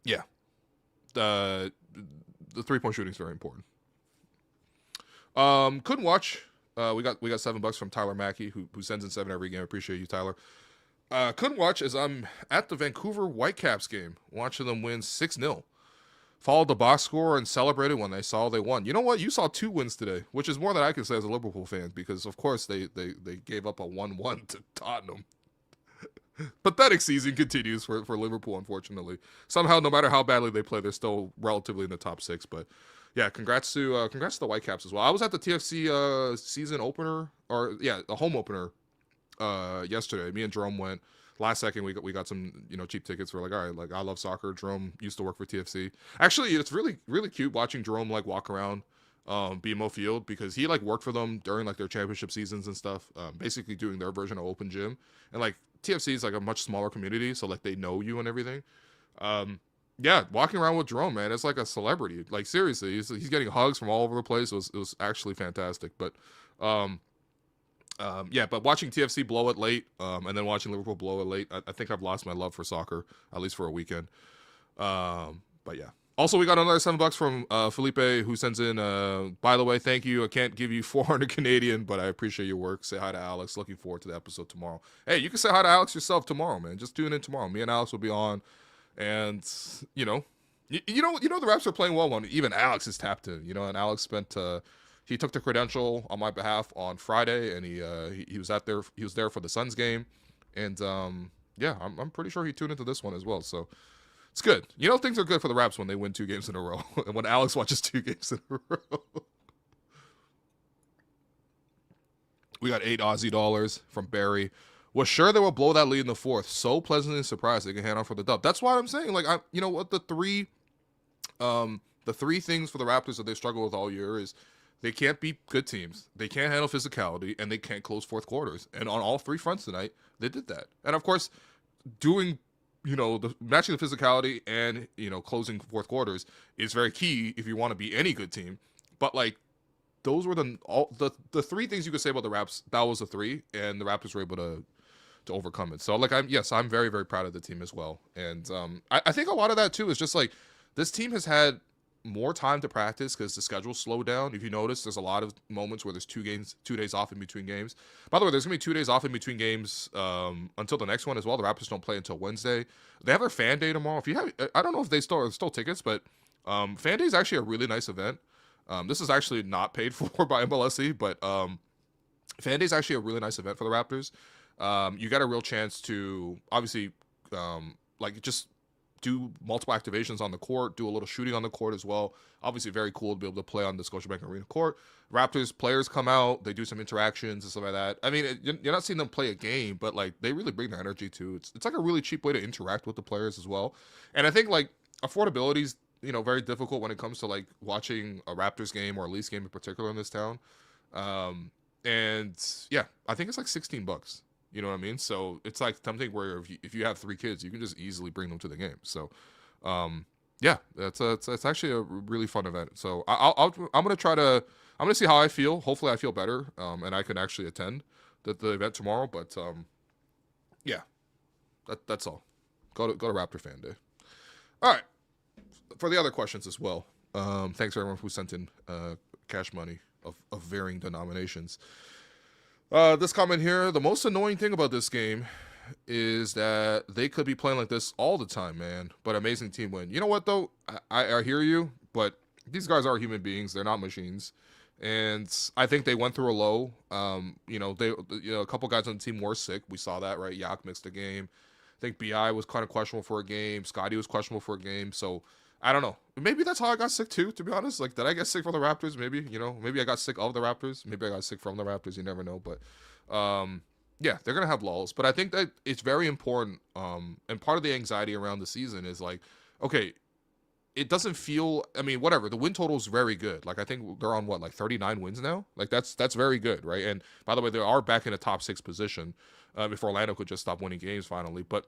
yeah, the 3-point shooting is very important. Couldn't watch. We got $7 from Tyler Mackey, who sends in 7 every game. Appreciate you, Tyler. Couldn't watch as I'm at the Vancouver Whitecaps game, watching them win 6-0. Followed the box score and celebrated when they saw they won. You know what? You saw 2 wins today, which is more than I can say as a Liverpool fan, because of course they gave up a 1-1 to Tottenham. Pathetic season continues for Liverpool, unfortunately. Somehow, no matter how badly they play, they're still relatively in the top 6, but Yeah, congrats to the Whitecaps as well. I was at the TFC season opener, or yeah, the home opener yesterday. Me and Jerome went. Last second, we got some cheap tickets. We're like, all right, like I love soccer. Jerome used to work for TFC. Actually, it's really cute watching Jerome like walk around BMO Field, because he like worked for them during like their championship seasons and stuff. Basically doing their version of open gym, and like TFC is like a much smaller community, so like they know you and everything. Um, yeah, walking around with Jerome, man, it's like a celebrity. Like seriously, he's getting hugs from all over the place. It was actually fantastic. But um, yeah, but watching TFC blow it late, and then watching Liverpool blow it late, I think I've lost my love for soccer, at least for a weekend. But yeah. Also, we got another $7 from Felipe, who sends in. By the way, thank you. I can't give you 400 Canadian, but I appreciate your work. Say hi to Alex. Looking forward to the episode tomorrow. Hey, you can say hi to Alex yourself tomorrow, man. Just tune in tomorrow. Me and Alex will be on, and you know, the Raps are playing well when even Alex is tapped in. And Alex spent. He took the credential on my behalf on Friday, and he was there for the Suns game, and yeah, I'm pretty sure he tuned into this one as well. So it's good. Things are good for the Raps when they win 2 games in a row, and when Alex watches 2 games in a row. We got $8 from Barry. Was sure they will blow that lead in the fourth. So pleasantly surprised they can hand off for the dub. That's why I'm saying, like, you know what, the three things for the Raptors that they struggle with all year is they can't beat good teams, they can't handle physicality, and they can't close fourth quarters. And on all 3 fronts tonight, they did that. And of course, doing matching the physicality and closing fourth quarters is very key if you want to be any good team. But like, those were the 3 things you could say about the Raps. That was the 3, and the Raptors were able to overcome it. So like, I'm very, very proud of the team as well. And I think a lot of that too is just like, this team has had more time to practice because the schedule slowed down. If you notice, there's a lot of moments where there's 2 days off in between games. By the way, there's gonna be 2 days off in between games until the next one as well. The Raptors don't play until Wednesday. They have their fan day tomorrow. If you have, I don't know if they still tickets, but fan day is actually a really nice event. This is actually not paid for by MLSE, but fan day is actually a really nice event for the Raptors. You got a real chance to obviously like just do multiple activations on the court, do a little shooting on the court as well. Obviously very cool to be able to play on the Scotiabank Arena court. Raptors players come out, they do some interactions and stuff like that. I mean, you're not seeing them play a game, but like, they really bring their energy too. It's like a really cheap way to interact with the players as well. And I think like affordability is very difficult when it comes to like watching a Raptors game or a Leafs game in particular in this town. And yeah, I think it's like $16. You know what I mean? So it's like something where if you have 3 kids, you can just easily bring them to the game. So, yeah, it's actually a really fun event. So I'm gonna see how I feel. Hopefully, I feel better, and I can actually attend the event tomorrow. But yeah, that's all. Go to Raptor Fan Day. All right, for the other questions as well. Thanks for everyone who sent in cash money of varying denominations. This comment here, the most annoying thing about this game is that they could be playing like this all the time, man. But amazing team win. You know what, though? I hear you, but these guys are human beings. They're not machines. And I think they went through a low. A couple guys on the team were sick. We saw that, right? Yak missed a game. I think BI was kind of questionable for a game. Scottie was questionable for a game. So I don't know. Maybe that's how I got sick too, to be honest. Like, did I get sick from the Raptors? Maybe, maybe I got sick of the Raptors. Maybe I got sick from the Raptors. You never know. But, yeah, they're going to have lulls. But I think that it's very important. And part of the anxiety around the season is like, okay, it doesn't feel, I mean, whatever. The win total is very good. Like, I think they're on like 39 wins now. Like, that's very good, right? And by the way, they are back in a top 6 position if Orlando could just stop winning games finally. But,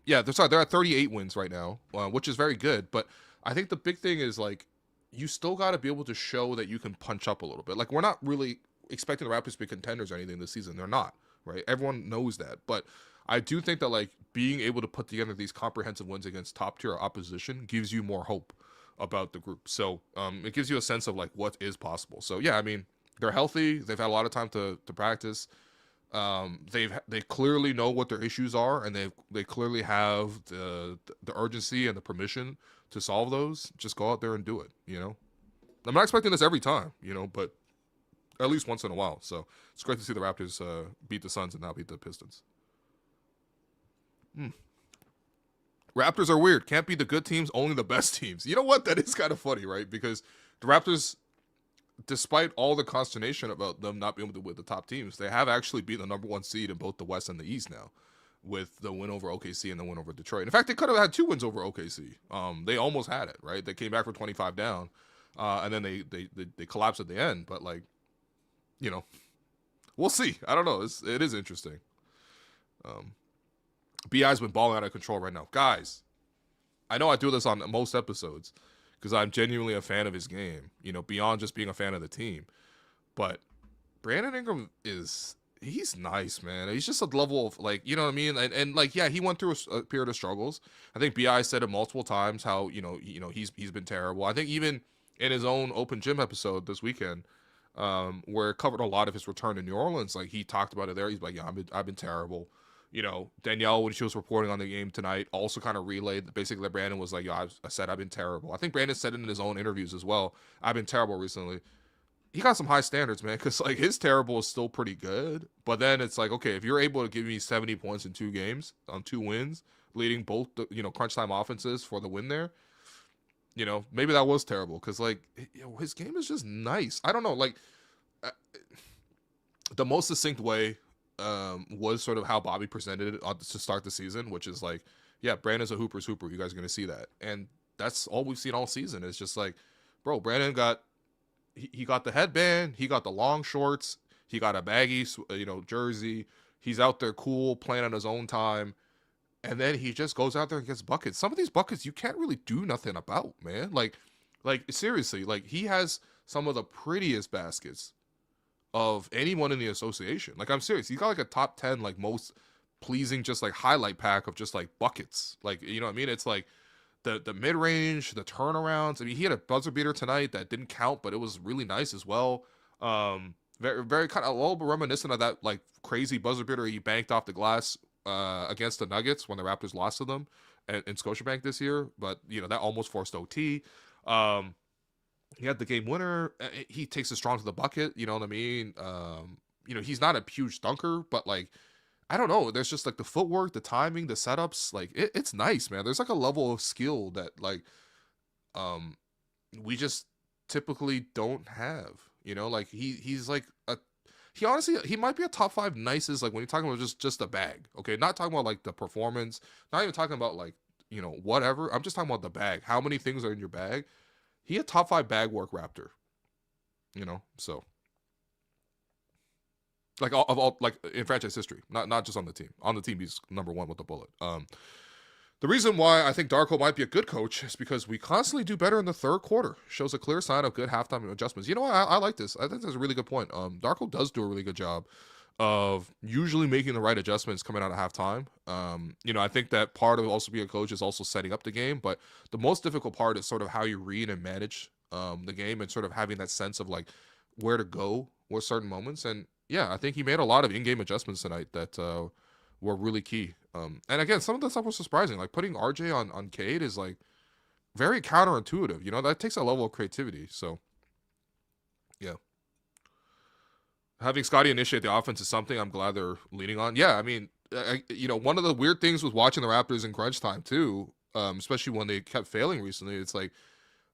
yeah, they're at 38 wins right now, which is very good. But I think the big thing is, like, you still got to be able to show that you can punch up a little bit. Like, we're not really expecting the Raptors to be contenders or anything this season. They're not, right? Everyone knows that. But I do think that, like, being able to put together these comprehensive wins against top-tier opposition gives you more hope about the group. So it gives you a sense of, like, what is possible. So, yeah, I mean, they're healthy. They've had a lot of time to practice. They clearly know what their issues are, and they clearly have the urgency and the permission to solve those. Just go out there and do it. I'm not expecting this every time, but at least once in a while. So it's great to see the Raptors beat the Suns and now beat the Pistons. Raptors are weird. Can't be the good teams, only the best teams. You know what? That is kind of funny, right? Because the Raptors, despite all the consternation about them not being able to win the top teams, they have actually been the number 1 seed in both the West and the East now, with the win over OKC and the win over Detroit. In fact, they could have had 2 wins over OKC. They almost had it, right? They came back from 25 down, and then they collapsed at the end. But like, you know, we'll see. I don't know. It is interesting. BI's been balling out of control right now. Guys, I know I do this on most episodes because I'm genuinely a fan of his game, you know, beyond just being a fan of the team. But Brandon Ingram he's nice, man. He's just a level of, like, you know what I mean? And like, yeah, he went through a period of struggles. I think BI said it multiple times how, he's been terrible. I think even in his own open gym episode this weekend, where it covered a lot of his return to New Orleans, like, he talked about it there. He's like, yeah, I've been terrible. You know, Danielle, when she was reporting on the game tonight, also kind of relayed basically that Brandon was like, yo, I said I've been terrible. I think Brandon said it in his own interviews as well. I've been terrible recently. He got some high standards, man, because like his terrible is still pretty good. But then it's like, okay, if you're able to give me 70 points in 2 games on 2 wins, leading both the, crunch time offenses for the win there, maybe that was terrible because like his game is just nice. I don't know, like the most succinct way was sort of how Bobby presented it to start the season, which is like, yeah, Brandon's a hooper's hooper. You guys are going to see that. And that's all we've seen all season. It's just like, bro, Brandon got the headband, he got the long shorts, he got a baggy, jersey. He's out there cool, playing on his own time. And then he just goes out there and gets buckets. Some of these buckets you can't really do nothing about, man. Like seriously, like he has some of the prettiest baskets of anyone in the association. Like, I'm serious. He's got like a top 10, like most pleasing, just like highlight pack of just like buckets. Like, you know what I mean? It's like the mid-range, the turnarounds. I mean, he had a buzzer beater tonight that didn't count, but it was really nice as well. Very, very kind of a little bit reminiscent of that like crazy buzzer beater he banked off the glass against the Nuggets when the Raptors lost to them in Scotiabank this year. But, that almost forced OT. He had the game winner. He takes it strong to the bucket. You know what I mean? He's not a huge dunker, but like, I don't know. There's just like the footwork, the timing, the setups. Like it's nice, man. There's like a level of skill that like, we just typically don't have. Like he's like he honestly, he might be a top 5 nicest. Like when you're talking about just a bag, okay, not talking about like the performance, not even talking about like whatever. I'm just talking about the bag. How many things are in your bag? He a top 5 bag work Raptor, so like of all like in franchise history, not just on the team. On the team, he's number 1 with the bullet. The reason why I think Darko might be a good coach is because we constantly do better in the third quarter. Shows a clear sign of good halftime adjustments. You know what? I like this. I think that's a really good point. Darko does do a really good job of usually making the right adjustments coming out of halftime. I think that part of also being a coach is also setting up the game, but the most difficult part is sort of how you read and manage the game and sort of having that sense of like where to go with certain moments. And yeah, I think he made a lot of in-game adjustments tonight that were really key. And again, some of the stuff was surprising. Like putting RJ on Cade is like very counterintuitive. That takes a level of creativity. So yeah. Having Scottie initiate the offense is something I'm glad they're leaning on. Yeah, I mean, one of the weird things was watching the Raptors in crunch time too, especially when they kept failing recently. It's like,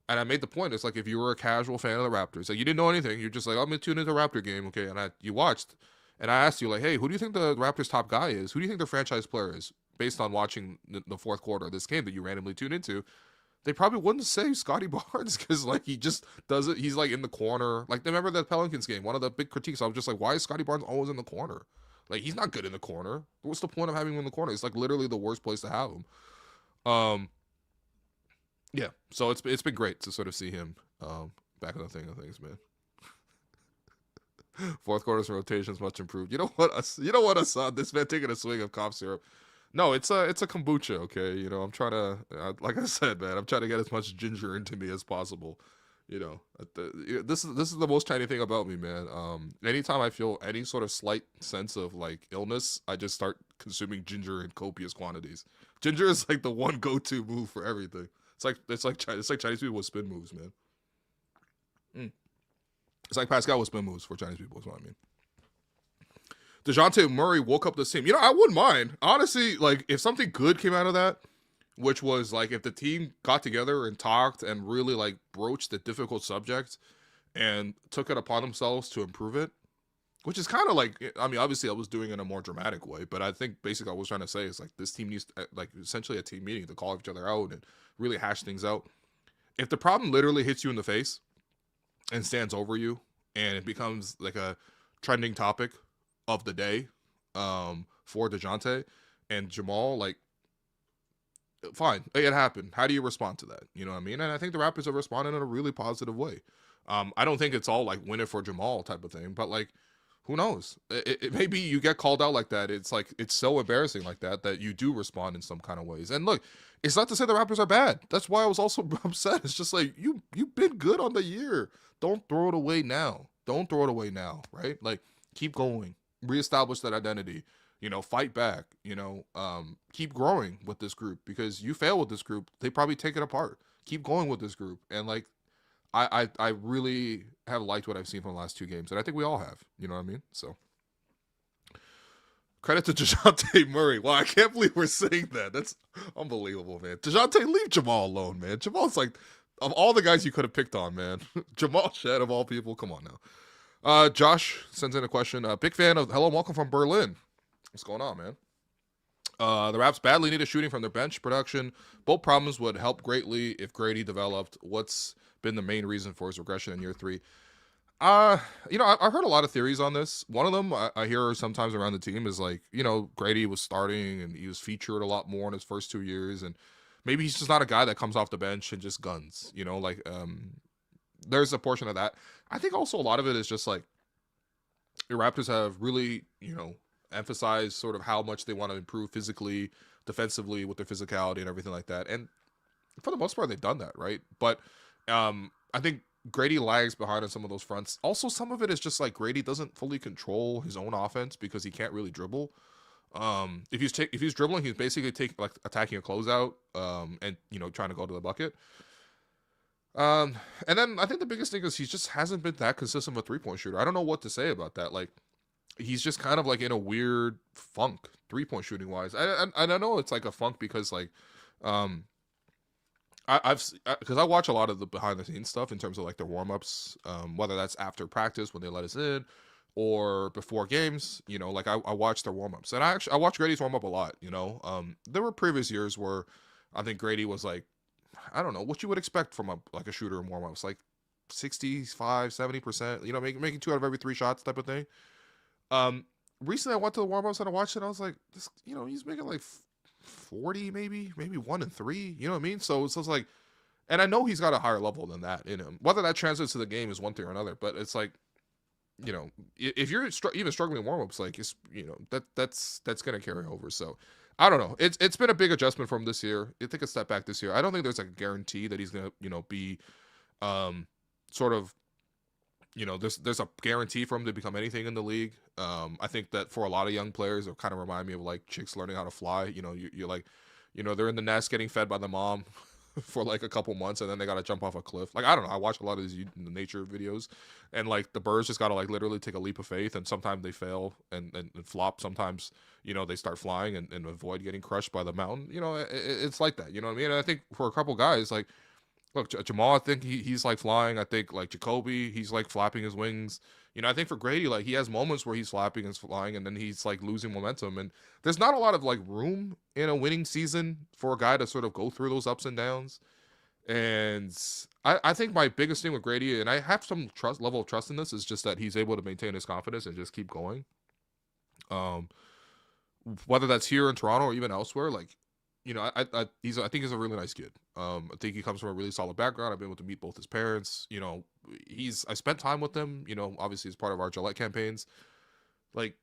and I made the point, it's like if you were a casual fan of the Raptors, like you didn't know anything, you're just like, I'm going to tune into the Raptor game, okay? And you watched, and I asked you, like, hey, who do you think the Raptors' top guy is? Who do you think their franchise player is? Based on watching the fourth quarter of this game that you randomly tuned into, they probably wouldn't say Scottie Barnes because like he just does it. He's like in the corner. Like remember the Pelicans game? One of the big critiques, I was just like, why is Scottie Barnes always in the corner? Like he's not good in the corner. What's the point of having him in the corner? It's like literally the worst place to have him. Yeah. So it's been great to sort of see him back in the thing of things, man. Fourth quarter's rotations much improved. You know what I saw this man taking a swing of cough syrup. No, it's a kombucha, okay? I'm trying to, like I said, man, I'm trying to get as much ginger into me as possible. This is the most tiny thing about me, man. Anytime I feel any sort of slight sense of like illness, I just start consuming ginger in copious quantities. Ginger is like the one go-to move for everything. It's like Chinese people with spin moves, man. It's like Pascal with spin moves for Chinese people, is what I mean. DeJounte Murray woke up this team. I wouldn't mind. Honestly, like, if something good came out of that, which was like if the team got together and talked and really like broached the difficult subject and took it upon themselves to improve it, which is kind of like, I mean, obviously I was doing it in a more dramatic way, but I think basically I was trying to say is like this team needs like essentially a team meeting to call each other out and really hash things out. If the problem literally hits you in the face and stands over you and it becomes like a trending topic of the day for DeJounte and Jamal, like, fine, it happened. How do you respond to that? You know what I mean? And I think the Raptors have responded in a really positive way. I don't think it's all like win it for Jamal type of thing, but like, who knows? Maybe you get called out like that. It's like it's so embarrassing like that you do respond in some kind of ways. And look, it's not to say the Raptors are bad. That's why I was also upset. It's just like you've been good on the year. Don't throw it away now. Don't throw it away now, right? Like keep going, reestablish that identity. Fight back. Keep growing with this group because you fail with this group, they probably take it apart. Keep going with this group, and like I really have liked what I've seen from the last two games, and I think we all have. You know what I mean? So credit to DeJounte Murray. Wow, I can't believe we're saying that. That's unbelievable, man. DeJounte, leave Jamal alone, man. Jamal's like, of all the guys you could have picked on, man. Jamal Shed of all people. Come on now. Josh sends in a question. Big fan of hello and welcome from Berlin. What's going on, man? The Raps badly needed shooting from their bench production. Both problems would help greatly if Grady developed. What's been the main reason for his regression in year 3? I've heard a lot of theories on this. One of them I hear sometimes around the team is like, Grady was starting and he was featured a lot more in his first 2 years, and maybe he's just not a guy that comes off the bench and just guns. There's a portion of that. I think also a lot of it is just like the Raptors have really, emphasized sort of how much they want to improve physically, defensively with their physicality and everything like that. And for the most part, they've done that, right? But I think Grady lags behind on some of those fronts. Also, some of it is just like Grady doesn't fully control his own offense because he can't really dribble. If he's dribbling, he's basically attacking a closeout, and trying to go to the bucket. And then I think the biggest thing is he just hasn't been that consistent of a 3-point shooter. I don't know what to say about that. Like, he's just kind of like in a weird funk 3-point shooting wise. I know it's like a funk because like, because I watch a lot of the behind the scenes stuff in terms of like their warm ups, whether that's after practice when they let us in, or before games. Like I watch their warm ups, and I watch Grady's warm up a lot. There were previous years where I think Grady was like, I don't know what you would expect from a shooter in warm ups, like 65-70%. Making 2 out of every 3 shots type of thing. Recently I went to the warm ups and I watched it. And I was like, this, he's making like 40, maybe 1 and 3. You know what I mean? So it's like, and I know he's got a higher level than that in him. Whether that translates to the game is one thing or another. But it's like, if you're even struggling in warm ups, like it's that's gonna carry over. So I don't know. It's been a big adjustment from this year. I think a step back this year. I don't think there's like a guarantee that he's gonna be sort of. There's a guarantee for him to become anything in the league. I think that for a lot of young players, it kind of remind me of like chicks learning how to fly. You're like, they're in the nest getting fed by the mom for like a couple months, and then they got to jump off a cliff. Like, I don't know. I watch a lot of these nature videos, and like the birds just got to like literally take a leap of faith, and sometimes they fail and flop. Sometimes, they start flying and avoid getting crushed by the mountain. It's like that. You know what I mean? And I think for a couple guys, like, look, Jamal, I think he's like flying. I think like Jacoby, he's like flapping his wings. I think for Grady, like he has moments where he's flapping and flying, and then he's like losing momentum. And there's not a lot of like room in a winning season for a guy to sort of go through those ups and downs. And I think my biggest thing with Grady, and I have some level of trust in this, is just that he's able to maintain his confidence and just keep going. Whether that's here in Toronto or even elsewhere, like, I think he's a really nice kid. I think he comes from a really solid background. I've been able to meet both his parents. I spent time with him, obviously as part of our Gillette campaigns. Like,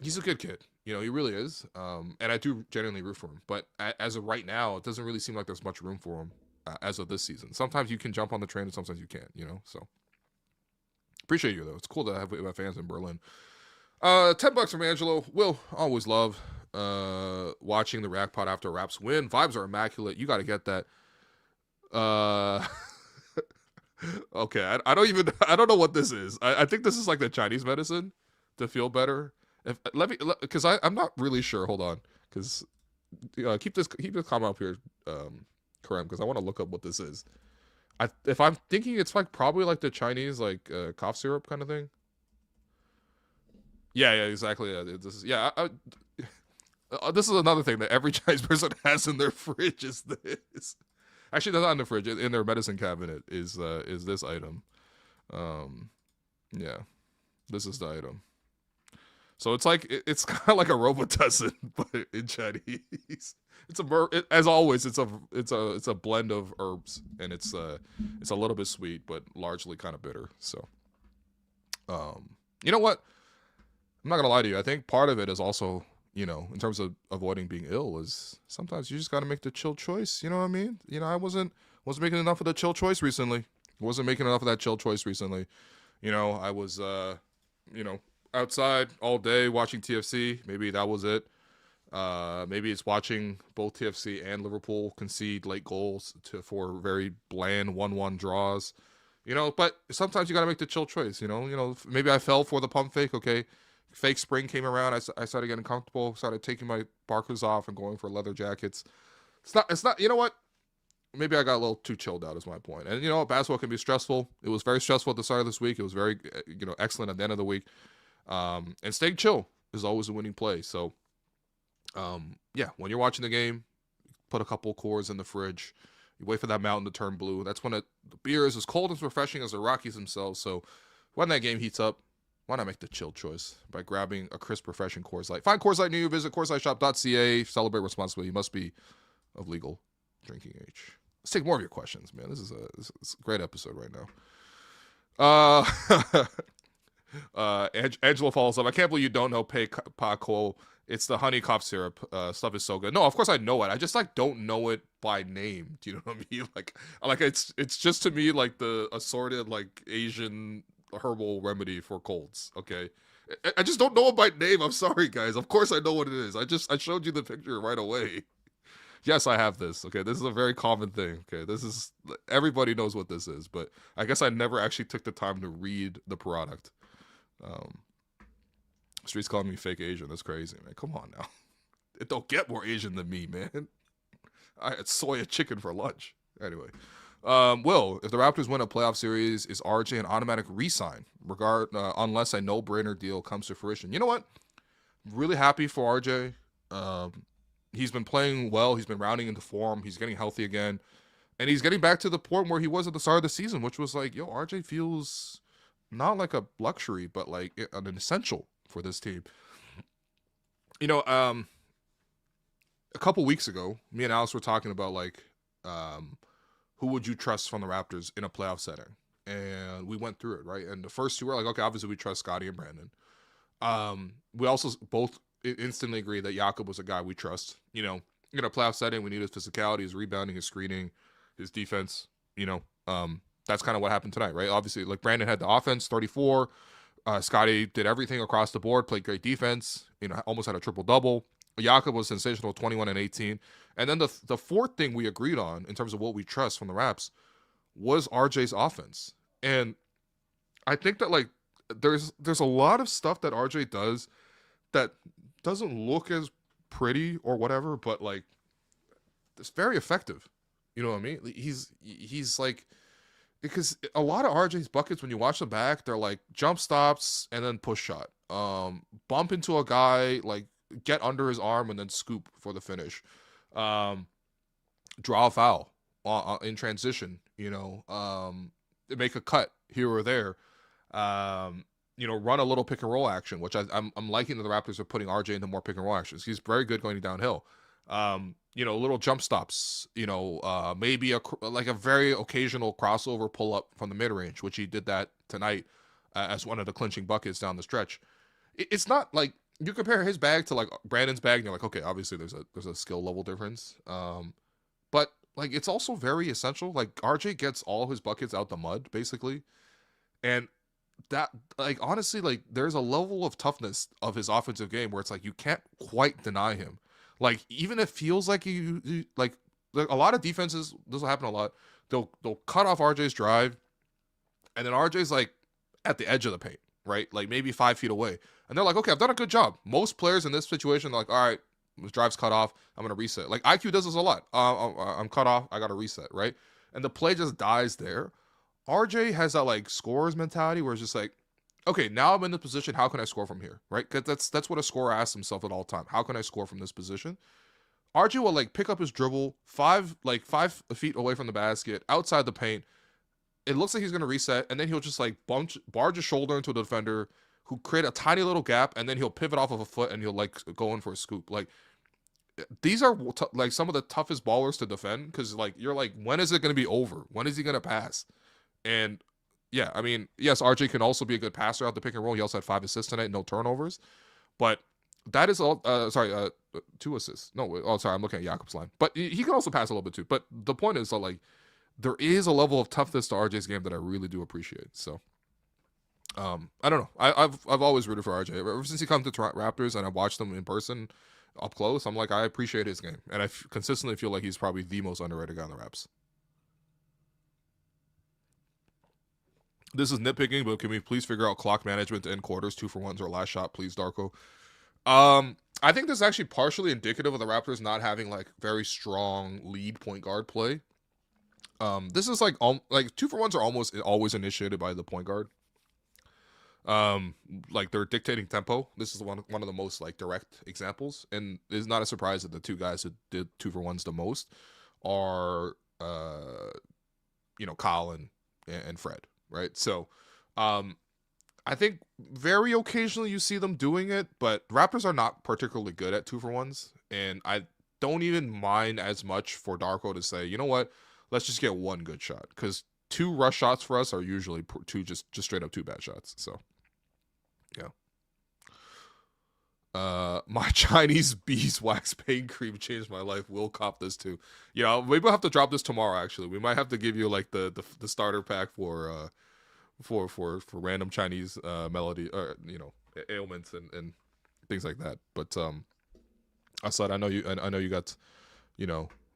he's a good kid. He really is. And I do genuinely root for him. But as of right now, it doesn't really seem like there's much room for him as of this season. Sometimes you can jump on the train and sometimes you can't, so. Appreciate you, though. It's cool to have fans in Berlin. $10 from Angelo. Will always love watching the Rack Pod after Raps win. Vibes are immaculate. You got to get that. Okay, I don't know what this is. I think this is like the Chinese medicine to feel better. Because I'm not really sure. Hold on, because keep this comment up here, Kareem, because I want to look up what this is. If I'm thinking, it's like probably like the Chinese like cough syrup kind of thing. Yeah, exactly. This is this is another thing that every Chinese person has in their fridge is this. Actually, that's not in the fridge. In their medicine cabinet is this item. Yeah, this is the item. So it's like it's kind of like a Robitussin, but in Chinese. As always. It's a blend of herbs, and it's a little bit sweet, but largely kind of bitter. So, you know what? I'm not gonna lie to you. I think part of it is also, in terms of avoiding being ill, is sometimes you just gotta make the chill choice. You know what I mean? I wasn't making enough of the chill choice recently. Wasn't making enough of that chill choice recently. I was, outside all day watching TFC. Maybe that was it. Maybe it's watching both TFC and Liverpool concede late goals for very bland 1-1 draws. But sometimes you got to make the chill choice. Maybe I fell for the pump fake. Okay, fake spring came around. I started getting comfortable. Started taking my Barkers off and going for leather jackets. It's not. You know what? Maybe I got a little too chilled out is my point. And basketball can be stressful. It was very stressful at the start of this week. It was very, excellent at the end of the week. And staying chill is always a winning play. So, when you're watching the game, put a couple Coors in the fridge. You wait for that mountain to turn blue. That's when the beer is as cold and refreshing as the Rockies themselves. So when that game heats up, why not make the chill choice by grabbing a crisp, refreshing Coors Light? Find Coors Light near you. Visit CoorsLightShop.ca. Celebrate responsibly. You must be of legal drinking age. Let's take more of your questions, man. This is a great episode right now. Angela follows up. I can't believe you don't know Pei Pa Cole. It's the honey cough syrup. Stuff is so good. No, of course I know it. I just don't know it by name. Do you know what I mean? Like it's just to me like the assorted like Asian herbal remedy for colds. Okay, I just don't know it by name. I'm sorry, guys. Of course I know what it is. I showed you the picture right away. Yes, I have this. Okay, this is a very common thing. Okay, everybody knows what this is, but I guess I never actually took the time to read the product. Streets calling me fake Asian. That's crazy, man. Come on now. It don't get more Asian than me, man. I had soya chicken for lunch. Anyway, Will, if the Raptors win a playoff series, is RJ an automatic re-sign, unless a no-brainer deal comes to fruition? You know what? Really happy for RJ. He's been playing well. He's been rounding into form. He's getting healthy again. And he's getting back to the point where he was at the start of the season, which was like, RJ feels not like a luxury, but like an essential for this team. A couple weeks ago, me and Alice were talking about like, who would you trust from the Raptors in a playoff setting? And we went through it, right? And the first two were like, okay, obviously we trust Scottie and Brandon. We also both instantly agree that Jakob was a guy we trust. In a playoff setting, we need his physicality, his rebounding, his screening, his defense. That's kind of what happened tonight, right? Obviously, like Brandon had the offense, 34. Scottie did everything across the board, played great defense. Almost had a triple double. Jakob was sensational, 21 and 18. And then the fourth thing we agreed on in terms of what we trust from the Raps was RJ's offense. And I think that like there's a lot of stuff that RJ does that doesn't look as pretty or whatever, but like it's very effective. You know what I mean? He's like, because a lot of RJ's buckets, when you watch them back, they're like jump stops and then push shot. Bump into a guy, like get under his arm and then scoop for the finish. Draw a foul in transition, make a cut here or there. Run a little pick and roll action, which I'm liking that the Raptors are putting RJ into more pick and roll actions. He's very good going downhill. Little jump stops, maybe a very occasional crossover pull up from the mid range, which he did that tonight as one of the clinching buckets down the stretch. It's not like you compare his bag to like Brandon's bag and you're like, okay, obviously there's a skill level difference. But like, it's also very essential. Like RJ gets all his buckets out the mud basically. And that, like, honestly, like there's a level of toughness of his offensive game where it's like, you can't quite deny him. Like, even if it feels like you like a lot of defenses, this will happen a lot. They'll cut off RJ's drive, and then RJ's like at the edge of the paint, right? Like maybe 5 feet away. And they're like, okay, I've done a good job. Most players in this situation are like, all right, drive's cut off. I'm gonna reset. Like IQ does this a lot. I'm cut off. I gotta reset, right? And the play just dies there. RJ has that like scorer's mentality where it's just like, okay, now I'm in the position. How can I score from here, right? Because that's what a scorer asks himself at all time. How can I score from this position? RJ will like pick up his dribble 5 feet away from the basket, outside the paint. It looks like he's gonna reset, and then he'll just like barge his shoulder into the defender, who create a tiny little gap, and then he'll pivot off of a foot and he'll like go in for a scoop. Like these are like some of the toughest ballers to defend because like you're like, when is it gonna be over? When is he gonna pass? And yeah, I mean, yes, RJ can also be a good passer out the pick and roll. He also had 5 assists tonight, no turnovers, but that is all. 2 assists. No, oh sorry, I'm looking at Jakob's line, but he can also pass a little bit too. But the point is that like, there is a level of toughness to RJ's game that I really do appreciate. So, I don't know. I've always rooted for RJ ever since he come to Toronto Raptors, and I watched them in person up close. I'm like, I appreciate his game, and I consistently feel like he's probably the most underrated guy on the Raps. This is nitpicking, but can we please figure out clock management to end quarters, 2-for-1s or last shot, please, Darko? I think this is actually partially indicative of the Raptors not having like very strong lead point guard play. This is like 2-for-1s are almost always initiated by the point guard. Like they're dictating tempo. This is one of the most like direct examples, and it's not a surprise that the 2 guys who did 2-for-1s the most are Kyle and Fred, right? So I think very occasionally you see them doing it, but Raptors are not particularly good at 2-for-1s, and I don't even mind as much for Darko to say, you know what, let's just get 1 good shot, because 2 rush shots for us are usually 2 just straight up 2 bad shots. So yeah. My Chinese beeswax pain cream changed my life. We'll cop this too. Yeah, maybe we'll have to drop this tomorrow. Actually, we might have to give you like the starter pack for random Chinese melody or ailments and things like that. But Asad, I know you got,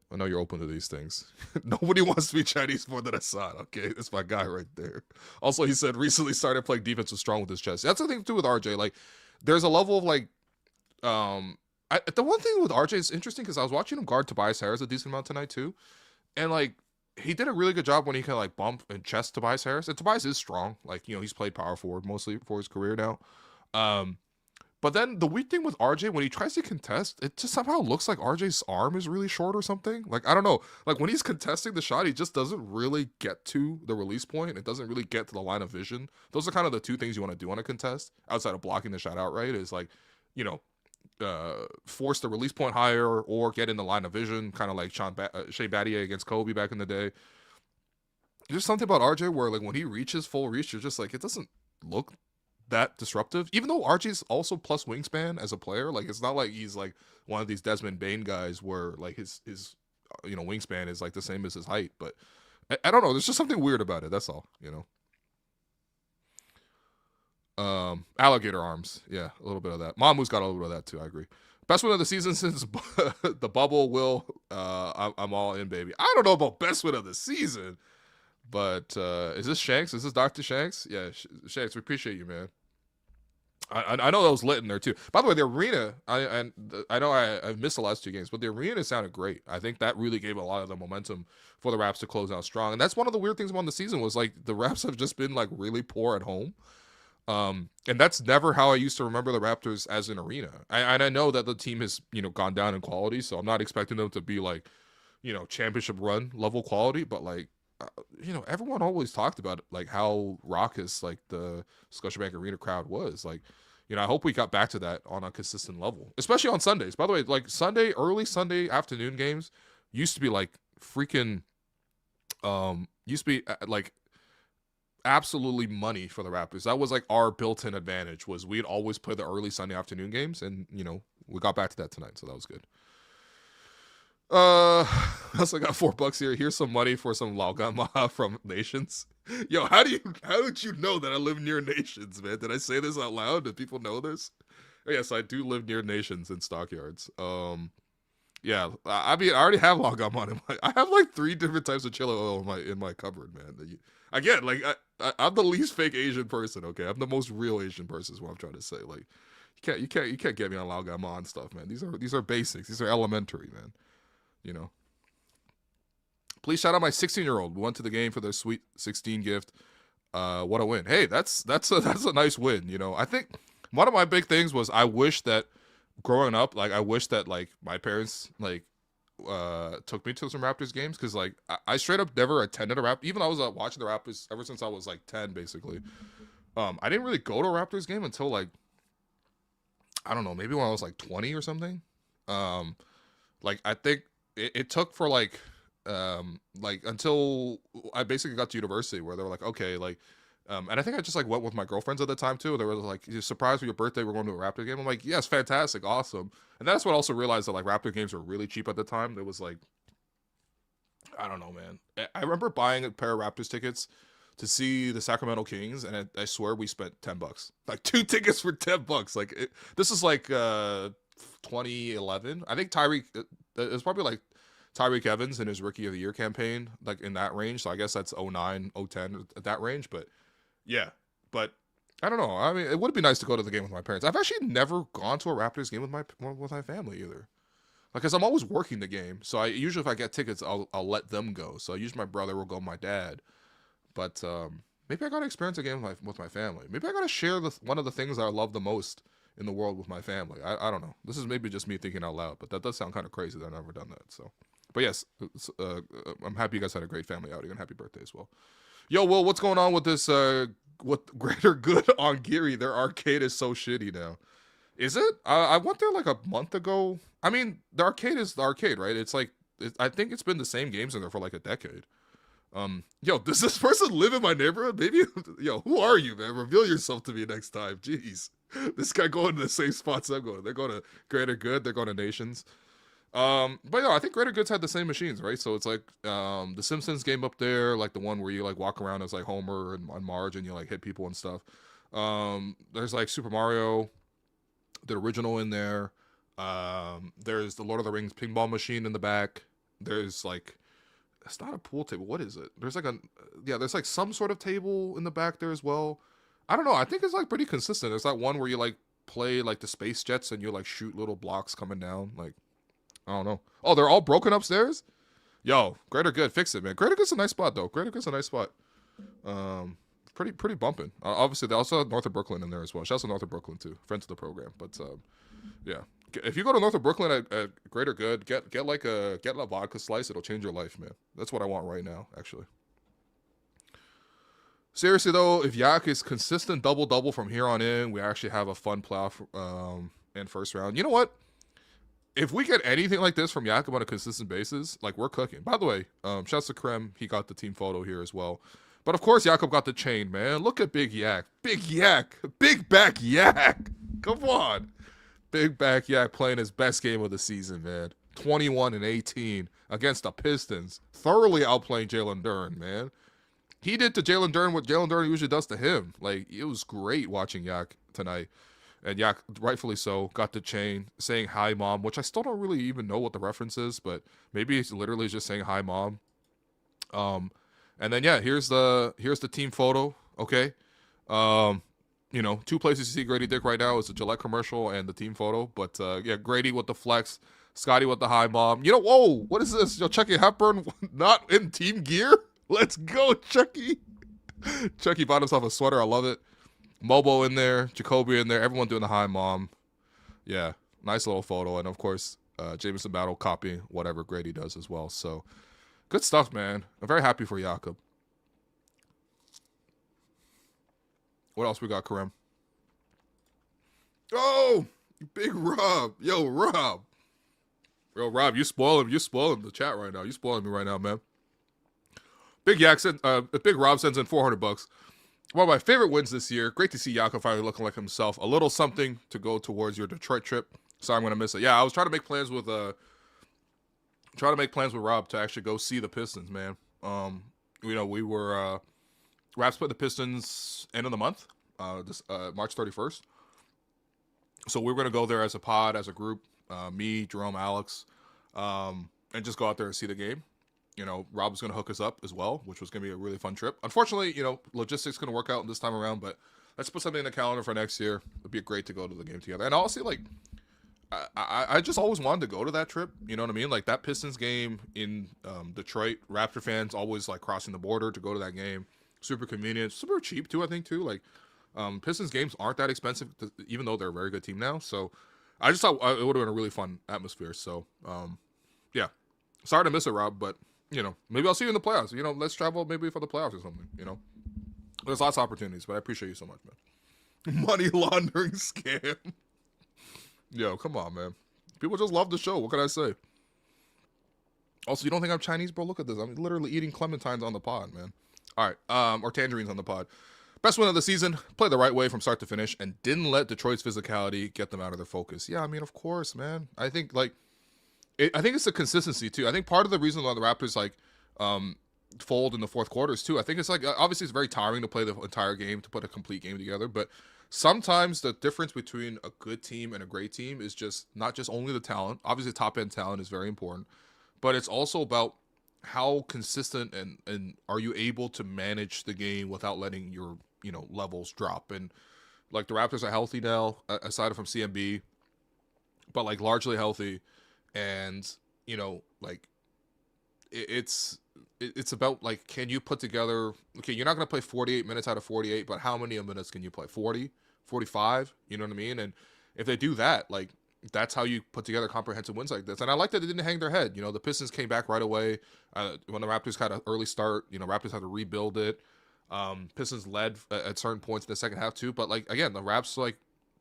I know you're open to these things. Nobody wants to be Chinese more than Assad. Okay, that's my guy right there. Also, he said recently started playing defense was strong with his chest. That's the thing too with RJ. Like, there's a level of like, the one thing with RJ is interesting because I was watching him guard Tobias Harris a decent amount tonight too, and like he did a really good job when he can like bump and chest Tobias Harris. And Tobias is strong. Like, he's played power forward mostly for his career now. But then the weird thing with RJ, when he tries to contest, it just somehow looks like RJ's arm is really short or something. Like, I don't know. Like, when he's contesting the shot, he just doesn't really get to the release point. It doesn't really get to the line of vision. Those are kind of the 2 things you want to do on a contest, outside of blocking the shot outright, is like, force the release point higher or get in the line of vision, kind of like Shea Battier against Kobe back in the day. There's something about RJ where, like, when he reaches full reach, you're just like, it doesn't look that disruptive, even though RJ's also plus wingspan as a player. Like, it's not like he's like one of these Desmond Bane guys where like his wingspan is like the same as his height. But I don't know, there's just something weird about it, that's all. Alligator arms, yeah, a little bit of that. Mamu's got a little bit of that too, I agree. Best win of the season since the bubble. I'm all in, baby. I don't know about best win of the season, but is this Shanks? Is this Dr. Shanks? Yeah, Shanks, we appreciate you, man. I know that was lit in there too. By the way, the arena, I know I've missed the last 2 games, but the arena sounded great. I think that really gave a lot of the momentum for the Raps to close out strong. And that's one of the weird things about the season was like the Raps have just been like really poor at home. And that's never how I used to remember the Raptors as an arena. I know that the team has, gone down in quality, so I'm not expecting them to be like, championship run level quality, but like, everyone always talked about like how raucous like the Scotiabank Arena crowd was. Like, I hope we got back to that on a consistent level, especially on Sundays. By the way, like early Sunday afternoon games used to be like freaking, like absolutely money for the Raptors. That was like our built-in advantage, was we'd always play the early Sunday afternoon games, and we got back to that tonight, so that was good. I also got $4 here. Here's some money for some Laugama from Nations. Yo, how did you know that I live near Nations, man? Did I say this out loud? Did people know this? Oh, yes, I do live near Nations in Stockyards. Yeah, I mean, I already have Laugama in I have like 3 different types of chili oil in my cupboard, man. Again, like I'm the least fake Asian person. Okay, I'm the most real Asian person is what I'm trying to say. Like, You can't get me on Lao Gamon stuff, man. These are basics. These are elementary, man. You know. Please shout out my 16-year-old. We went to the game for their Sweet 16 gift. What a win! Hey, that's a nice win. You know, I think one of my big things was I wish that growing up, like I wish that like my parents like took me to some Raptors games because like I straight up never attended a Raptors. Even I was watching the Raptors ever since I was like 10, basically. I didn't really go to a Raptors game until like I don't know, maybe when I was like 20 or something. Like I think it took for like until I basically got to university where they were like, okay, like, and I think I just like went with my girlfriends at the time too. They were like, "You surprised for your birthday? We're going to a Raptor game." I'm like, "Yes, fantastic, awesome." And that's what I also realized that like Raptor games were really cheap at the time. It was like, I don't know, man. I remember buying a pair of Raptors tickets to see the Sacramento Kings, and I swear we spent $10, like 2 tickets for $10. Like this is like 2011. I think Tyreek. It was probably like Tyreek Evans in his Rookie of the Year campaign, like in that range. So I guess that's 09, 010 at that range. But yeah, but I don't know. I mean, it would be nice to go to the game with my parents. I've actually never gone to a Raptors game with my family either. Like, cause I'm always working the game, so I usually if I get tickets, I'll let them go. So usually my brother will go, with my dad. But maybe I gotta experience a game with my family. Maybe I gotta share one of the things I love the most in the world with my family. I don't know. This is maybe just me thinking out loud, but that does sound kind of crazy that I've never done that. So, but yes, I'm happy you guys had a great family outing and happy birthday as well. Yo, Will, what's going on with this? What greater good on Geary? Their arcade is so shitty now. Is it? I went there like a month ago. I mean, the arcade is the arcade, right? It's like I think it's been the same games in there for like a decade. Yo, does this person live in my neighborhood? Maybe, yo, who are you, man? Reveal yourself to me next time. Jeez, this guy going to the same spots I'm going. They're going to Greater Good. They're going to Nations. But yeah, I think Greater Goods had the same machines, right? So it's like the Simpsons game up there, like the one where you like walk around as like Homer and on Marge and you like hit people and stuff. There's like Super Mario, the original in there. There's the Lord of the Rings pinball machine in the back. There's like it's not a pool table. What is it? There's like there's like some sort of table in the back there as well. I don't know. I think it's like pretty consistent. There's that one where you like play like the space jets and you like shoot little blocks coming down. Like I don't know. Oh, they're all broken upstairs? Yo, Greater Good, fix it, man. Greater Good's a nice spot though. Greater Good's a nice spot. Pretty bumping. Obviously, they also have North of Brooklyn in there as well. Shouts to North of Brooklyn too, friends of the program. But yeah, if you go to North of Brooklyn at Greater Good, get a vodka slice. It'll change your life, man. That's what I want right now, actually. Seriously though, if Yak is consistent double from here on in, we actually have a fun playoff and first round. You know what? If we get anything like this from Jakob on a consistent basis, like we're cooking. By the way, shouts to Krem. He got the team photo here as well. But of course, Jakob got the chain, man. Look at Big Yak. Big Yak. Big back Yak. Come on. Big back Yak playing his best game of the season, man. 21-18 against the Pistons. Thoroughly outplaying Jalen Duren, man. He did to Jalen Duren what Jalen Duren usually does to him. Like, it was great watching Yak tonight. And Yak, rightfully so, got the chain, saying hi, mom, which I still don't really even know what the reference is, but maybe it's literally just saying hi, mom. And then yeah, here's the team photo. Okay, you know, 2 places you see Grady Dick right now is the Gillette commercial and the team photo. But yeah, Grady with the flex, Scottie with the hi, mom. You know, whoa, what is this? Yo, Chucky Hepburn not in team gear. Let's go, Chucky. Chucky bought himself a sweater. I love it. Mobo in there, Jacoby in there, everyone doing the hi, mom. Yeah, nice little photo. And of course, Jameson Battle copying whatever Grady does as well. So good stuff, man. I'm very happy for Jakob. What else we got, Kareem? Oh, big Rob. Yo, Rob. Yo, Rob, you spoiling the chat right now. You spoiling me right now, man. Big Rob sends in $400. One of my favorite wins this year. Great to see Jakob finally looking like himself. A little something to go towards your Detroit trip. Sorry, I'm gonna miss it. Yeah, I was trying to make plans with Rob to actually go see the Pistons, man. You know, we were Raps played the Pistons end of the month, this March 31st. So we were gonna go there as a pod, as a group, me, Jerome, Alex, and just go out there and see the game. You know, Rob was going to hook us up as well, which was going to be a really fun trip. Unfortunately, you know, logistics couldn't work out this time around, but let's put something in the calendar for next year. It'd be great to go to the game together. And honestly, like, I just always wanted to go to that trip. You know what I mean? Like that Pistons game in Detroit. Raptor fans always like crossing the border to go to that game. Super convenient, super cheap too. I think too. Like Pistons games aren't that expensive, even though they're a very good team now. So I just thought it would have been a really fun atmosphere. So yeah, sorry to miss it, Rob, but you know maybe I'll see you in the playoffs. You know, let's travel maybe for the playoffs or something. You know, there's lots of opportunities, but I appreciate you so much, man. Money laundering scam. Yo, come on, man. People just love the show. What can I say? Also, you don't think I'm Chinese, bro? Look at this. I'm literally eating clementines on the pod, man. All right, or tangerines on the pod. Best win of the season. Played the right way from start to finish, and didn't let Detroit's physicality get them out of their focus. Yeah, I mean, of course, man. I think I think it's the consistency too. I think part of the reason why the Raptors fold in the fourth quarters too. I think it's obviously it's very tiring to play the entire game, to put a complete game together, but sometimes the difference between a good team and a great team is just not just only the talent. Obviously, top end talent is very important, but it's also about how consistent and are you able to manage the game without letting your levels drop. And like the Raptors are healthy now, aside from CMB, but like largely healthy, and it's about like, can you put together, okay, you're not going to play 48 minutes out of 48, but how many minutes can you play? 40, 45, you know what I mean? And if they do that, like, that's how you put together comprehensive wins like this. And I like that they didn't hang their head. You know, the Pistons came back right away. When the Raptors had an early start, Raptors had to rebuild it. Pistons led at certain points in the second half too. But like, again, the Raps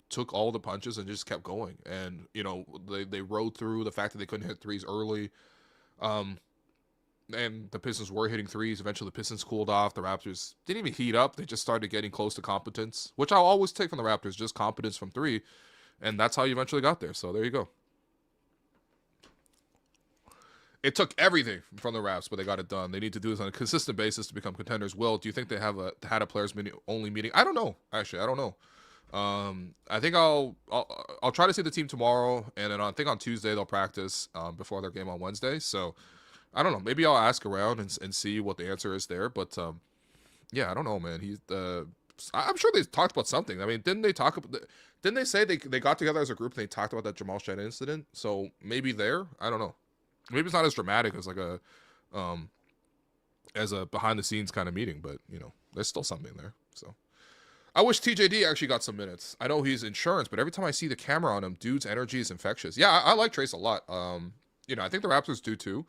took all the punches and just kept going. And, they rode through the fact that they couldn't hit threes early. And the Pistons were hitting threes. Eventually, the Pistons cooled off. The Raptors didn't even heat up. They just started getting close to competence, which I'll always take from the Raptors, just competence from three. And that's how you eventually got there. So there you go. It took everything from the Raps, but they got it done. They need to do this on a consistent basis to become contenders. Will, do you think they had a players only meeting? I don't know. Actually, I don't know. I think I'll try to see the team tomorrow, and then I think on Tuesday they'll practice before their game on Wednesday. So I don't know. Maybe I'll ask around and see what the answer is there. But yeah, I don't know, man. I'm sure they talked about something. I mean, didn't they say they got together as a group and they talked about that Jamal Shed incident? So maybe there. I don't know. Maybe it's not as dramatic as a behind the scenes kind of meeting, but there's still something there. So I wish TJD actually got some minutes. I know he's insurance, but every time I see the camera on him, dude's energy is infectious. Yeah, I like Trace a lot. I think the Raptors do too.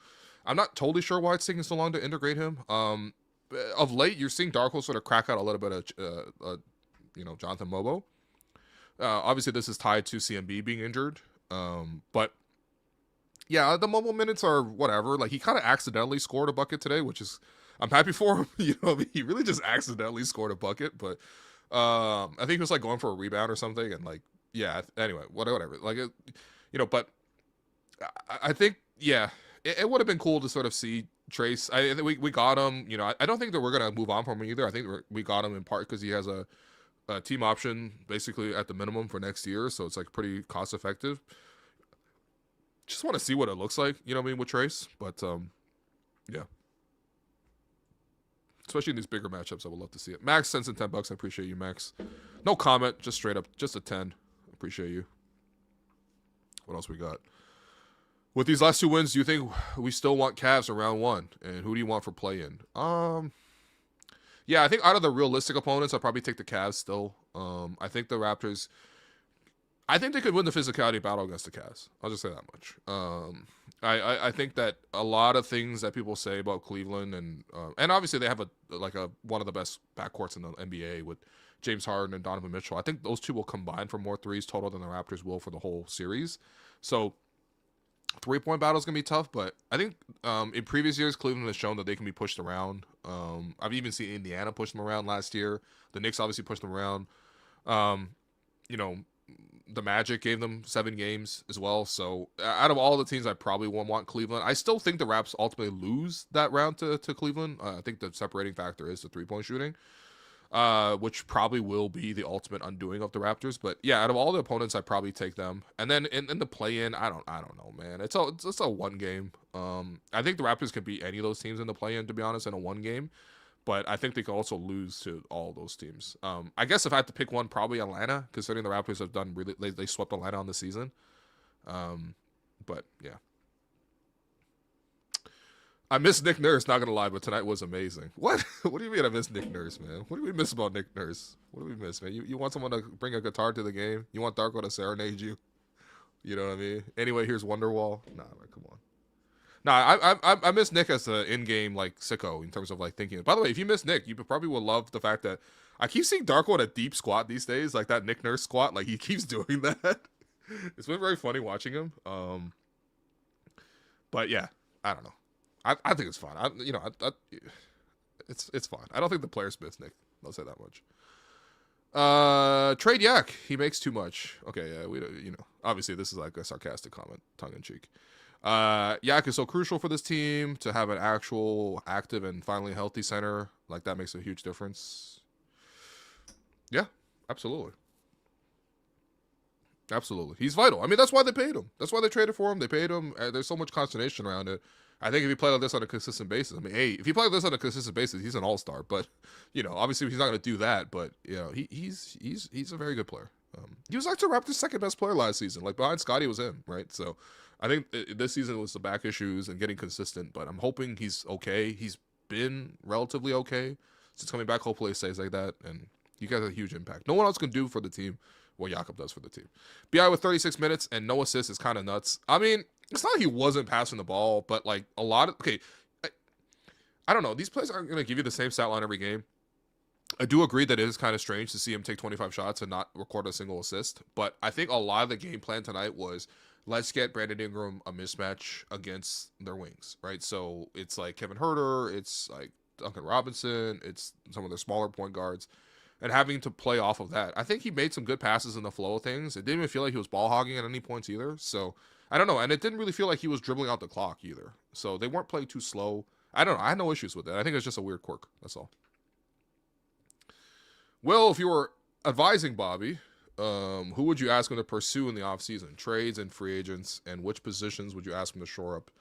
I'm not totally sure why it's taking so long to integrate him. Of late, you're seeing Darko sort of crack out a little bit of, Jonathan Mobo. Obviously, this is tied to CMB being injured. But yeah, the Mobo minutes are whatever. Like, he kind of accidentally scored a bucket today, which is, I'm happy for him. He really just accidentally scored a bucket. But I think he was like going for a rebound or something. And like, yeah, anyway, whatever. Like, but I think, yeah, it would have been cool to sort of see Trace. I think we got him. I don't think that we're gonna move on from him either. I think we got him in part because he has a team option basically at the minimum for next year, so it's like pretty cost effective. Just want to see what it looks like, with Trace. But yeah, especially in these bigger matchups, I would love to see it. Max sends in $10. I appreciate you, Max. No comment, just straight up, just a 10. Appreciate you. What else we got? With these last two wins, do you think we still want Cavs in round one? And who do you want for play-in? Yeah, I think out of the realistic opponents, I'd probably take the Cavs still. I think the Raptors, I think they could win the physicality battle against the Cavs. I'll just say that much. I think that a lot of things that people say about Cleveland and obviously they have one of the best backcourts in the NBA with James Harden and Donovan Mitchell. I think those two will combine for more threes total than the Raptors will for the whole series. So 3-point battle is going to be tough, but I think in previous years, Cleveland has shown that they can be pushed around. I've even seen Indiana push them around last year. The Knicks obviously pushed them around. The Magic gave them 7 games as well. So out of all the teams, I probably won't want Cleveland. I still think the Raps ultimately lose that round to Cleveland. I think the separating factor is the 3-point shooting. Which probably will be the ultimate undoing of the Raptors. But yeah, out of all the opponents, I probably take them. And then in the play-in, I don't know, man. It's a one game. I think the Raptors can beat any of those teams in the play-in, to be honest, in a one game. but I think they could also lose to all those teams. I guess if I had to pick one, probably Atlanta, considering the Raptors have done really, they swept Atlanta on the season. But yeah. I miss Nick Nurse, not gonna lie, but tonight was amazing. What? What do you mean I miss Nick Nurse, man? What do we miss about Nick Nurse? What do we miss, man? You want someone to bring a guitar to the game? You want Darko to serenade you? You know what I mean? Anyway, here's Wonderwall. Nah, man, come on. Nah, I miss Nick as an in-game like sicko in terms of like thinking. By the way, if you miss Nick, you probably will love the fact that I keep seeing Darko in a deep squat these days, like that Nick Nurse squat. Like he keeps doing that. It's been very funny watching him. But yeah, I don't know. I think it's fine. It's fine. I don't think the players miss Nick. I'll say that much. Trade Yak. He makes too much. Okay, yeah, we obviously this is like a sarcastic comment, tongue in cheek. Yak is so crucial for this team to have an actual active and finally healthy center. Like that makes a huge difference. Yeah, absolutely. Absolutely. He's vital. I mean, that's why they paid him. That's why they traded for him. They paid him. There's so much consternation around it. I think if he played like this on a consistent basis, I mean, hey, if he played like this on a consistent basis, he's an all-star. But, obviously he's not going to do that. But, he's a very good player. He was actually Raptors' second best player last season. Like, behind Scottie was him, right? So, I think this season was the back issues and getting consistent. But I'm hoping he's okay. He's been relatively okay since coming back. Hopefully he stays like that. And you guys have a huge impact. No one else can do for the team what Jakob does for the team. BI with 36 minutes and no assists is kind of nuts. I mean, it's not like he wasn't passing the ball, but like a lot of, I don't know. These players aren't going to give you the same stat line every game. I do agree that it is kind of strange to see him take 25 shots and not record a single assist, but I think a lot of the game plan tonight was let's get Brandon Ingram a mismatch against their wings, right? So it's like Kevin Huerter, it's like Duncan Robinson, it's some of their smaller point guards, and having to play off of that. I think he made some good passes in the flow of things. It didn't even feel like he was ball hogging at any points either. So I don't know. And it didn't really feel like he was dribbling out the clock either. So they weren't playing too slow. I don't know. I had no issues with it. I think it's just a weird quirk. That's all. Well, if you were advising Bobby, who would you ask him to pursue in the offseason? Trades and free agents. And which positions would you ask him to shore up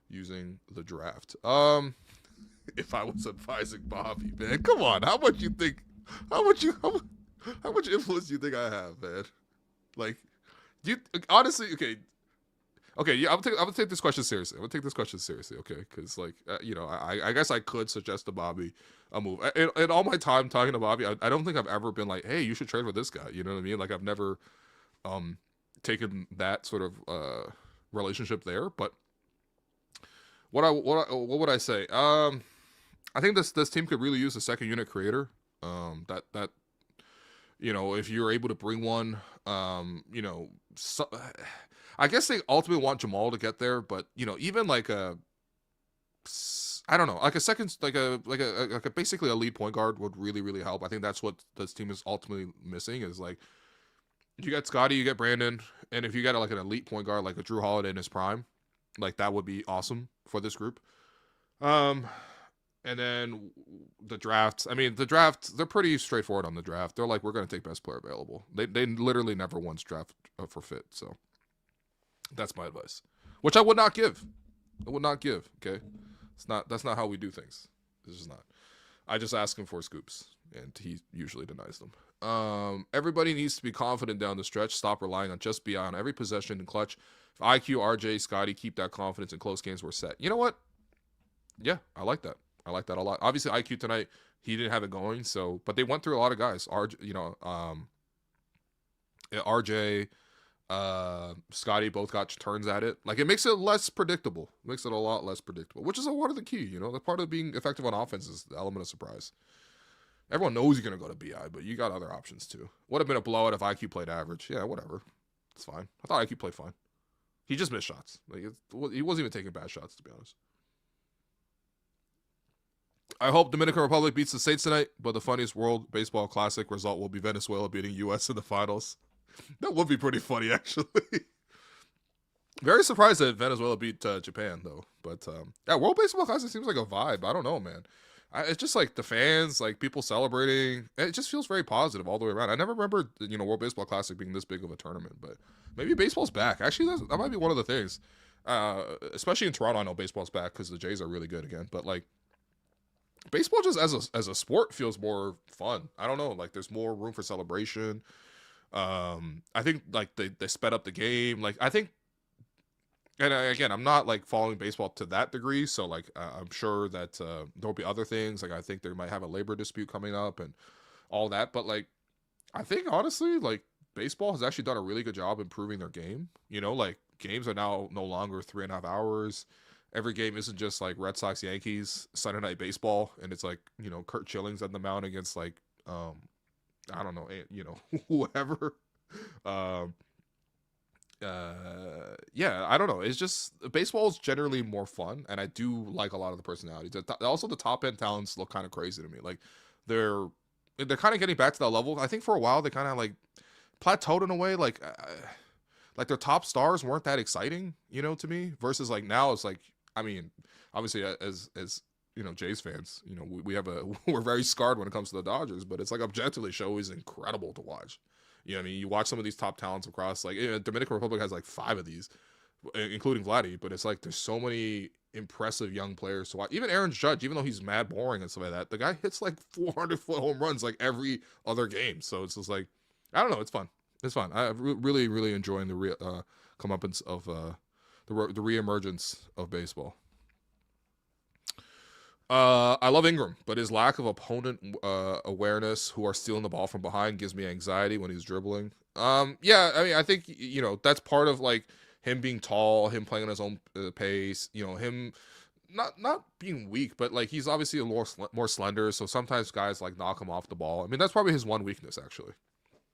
using the draft? If I was advising Bobby, man, come on. How much influence do you think I have, man? Like, do you honestly? Okay. Yeah, I'm gonna take this question seriously. Okay, because like, I guess I could suggest to Bobby a move. In all my time talking to Bobby, I don't think I've ever been like, hey, you should trade for this guy. You know what I mean? Like, I've never taken that sort of relationship there. But what would I say? I think this team could really use a second unit creator. That if you're able to bring one, I guess they ultimately want Jamal to get there, but even like I don't know, like a second, like a basically a lead point guard would really, really help. I think that's what this team is ultimately missing is like you get Scottie, you get Brandon, and if you got like an elite point guard like a Drew Holiday in his prime, like that would be awesome for this group. And then the draft. I mean, the draft, they're pretty straightforward on the draft. They're like, we're going to take best player available. They literally never once draft for fit. So that's my advice, which I would not give. Okay, that's not how we do things. This is not. I just ask him for scoops, and he usually denies them. Everybody needs to be confident down the stretch. Stop relying on just BI on every possession and clutch. If IQ, RJ, Scottie keep that confidence in close games, we're set. You know what? Yeah, I like that. I like that a lot. Obviously, IQ tonight, he didn't have it going. So, but they went through a lot of guys. RJ, Scottie both got turns at it. Like, it makes it less predictable. It makes it a lot less predictable, which is a lot of the key. The part of being effective on offense is the element of surprise. Everyone knows you're going to go to BI, but you got other options too. Would have been a blowout if IQ played average. Yeah, whatever. It's fine. I thought IQ played fine. He just missed shots. Like, he wasn't even taking bad shots, to be honest. I hope Dominican Republic beats the States tonight, but the funniest World Baseball Classic result will be Venezuela beating U.S. in the finals. That would be pretty funny, actually. Very surprised that Venezuela beat Japan, though. But, yeah, World Baseball Classic seems like a vibe. I don't know, man. It's just like the fans, like people celebrating. It just feels very positive all the way around. I never remember, World Baseball Classic being this big of a tournament, but maybe baseball's back. Actually, that might be one of the things. Especially in Toronto, I know baseball's back because the Jays are really good again. But, like, baseball just as a sport feels more fun. I don't know, like there's more room for celebration. I think like they sped up the game. Like I think, and again, I'm not like following baseball to that degree, so like I'm sure that there'll be other things. Like I think they might have a labor dispute coming up and all that, but like I think honestly, like baseball has actually done a really good job improving their game. Like games are now no longer 3.5 hours. Every game isn't just like Red Sox Yankees Sunday Night Baseball, and it's like Kurt Schilling's on the mound against like I don't know, whoever. Um, yeah, I don't know. It's just baseball is generally more fun, and I do like a lot of the personalities. Also, the top end talents look kind of crazy to me. Like they're kind of getting back to that level. I think for a while they kind of like plateaued in a way. Like their top stars weren't that exciting, to me. Versus like now, it's like I mean, obviously as Jays fans, we have we're very scarred when it comes to the Dodgers, but it's like objectively, show is incredible to watch. I mean, you watch some of these top talents across, like Dominican Republic has like 5 of these, including Vladdy, but it's like there's so many impressive young players to watch. Even Aaron Judge, even though he's mad boring and stuff like that, the guy hits like 400-foot home runs like every other game. So it's just like, I don't know, it's fun. It's fun. I really, really enjoying the comeuppance of the reemergence of baseball. I love Ingram, but his lack of opponent awareness who are stealing the ball from behind gives me anxiety when he's dribbling. Yeah, I mean, I think that's part of like him being tall, him playing on his own pace. Him not being weak, but like he's obviously a more slender, so sometimes guys like knock him off the ball. I mean, that's probably his one weakness actually.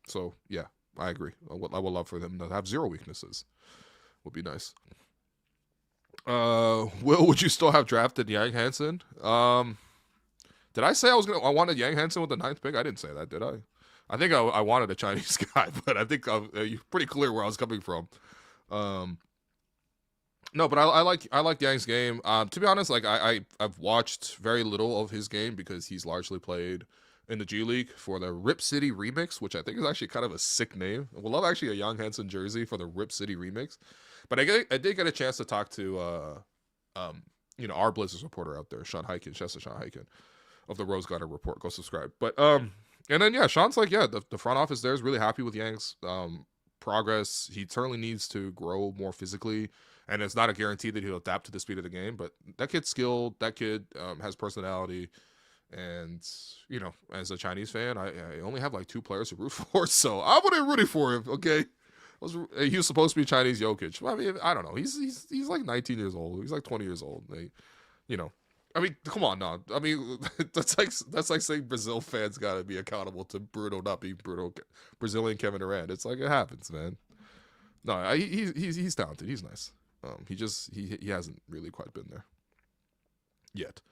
So yeah, I agree. I would love for them to have 0 weaknesses. Would be nice. Will, would you still have drafted Yang Hansen? Did I say I wanted Yang Hansen with the 9th pick? I didn't say that, did I? I think I wanted a Chinese guy, but I think you're pretty clear where I was coming from. No, but I like Yang's game. To be honest, like I've watched very little of his game because he's largely played in the G League for the Rip City Remix, which I think is actually kind of a sick name. We'll love actually a Yang Hansen jersey for the Rip City Remix. But I did get a chance to talk to our Blizzards reporter out there, Sean Highkin of the Rose Garden Report. Go subscribe. But and then yeah, Sean's like, yeah, the front office there is really happy with Yang's progress. He certainly needs to grow more physically, and it's not a guarantee that he'll adapt to the speed of the game. But that kid's skilled. That kid has personality. And as a Chinese fan, I only have like 2 players to root for, so I wouldn't rooting for him. Okay, he was supposed to be Chinese Jokic. I mean, I don't know. He's like 19 years old. He's like 20 years old. I mean, come on, no. I mean, that's like saying Brazil fans gotta be accountable to Bruno not being Bruno, Brazilian Kevin Durant. It's like it happens, man. No, he's talented. He's nice. He hasn't really quite been there yet.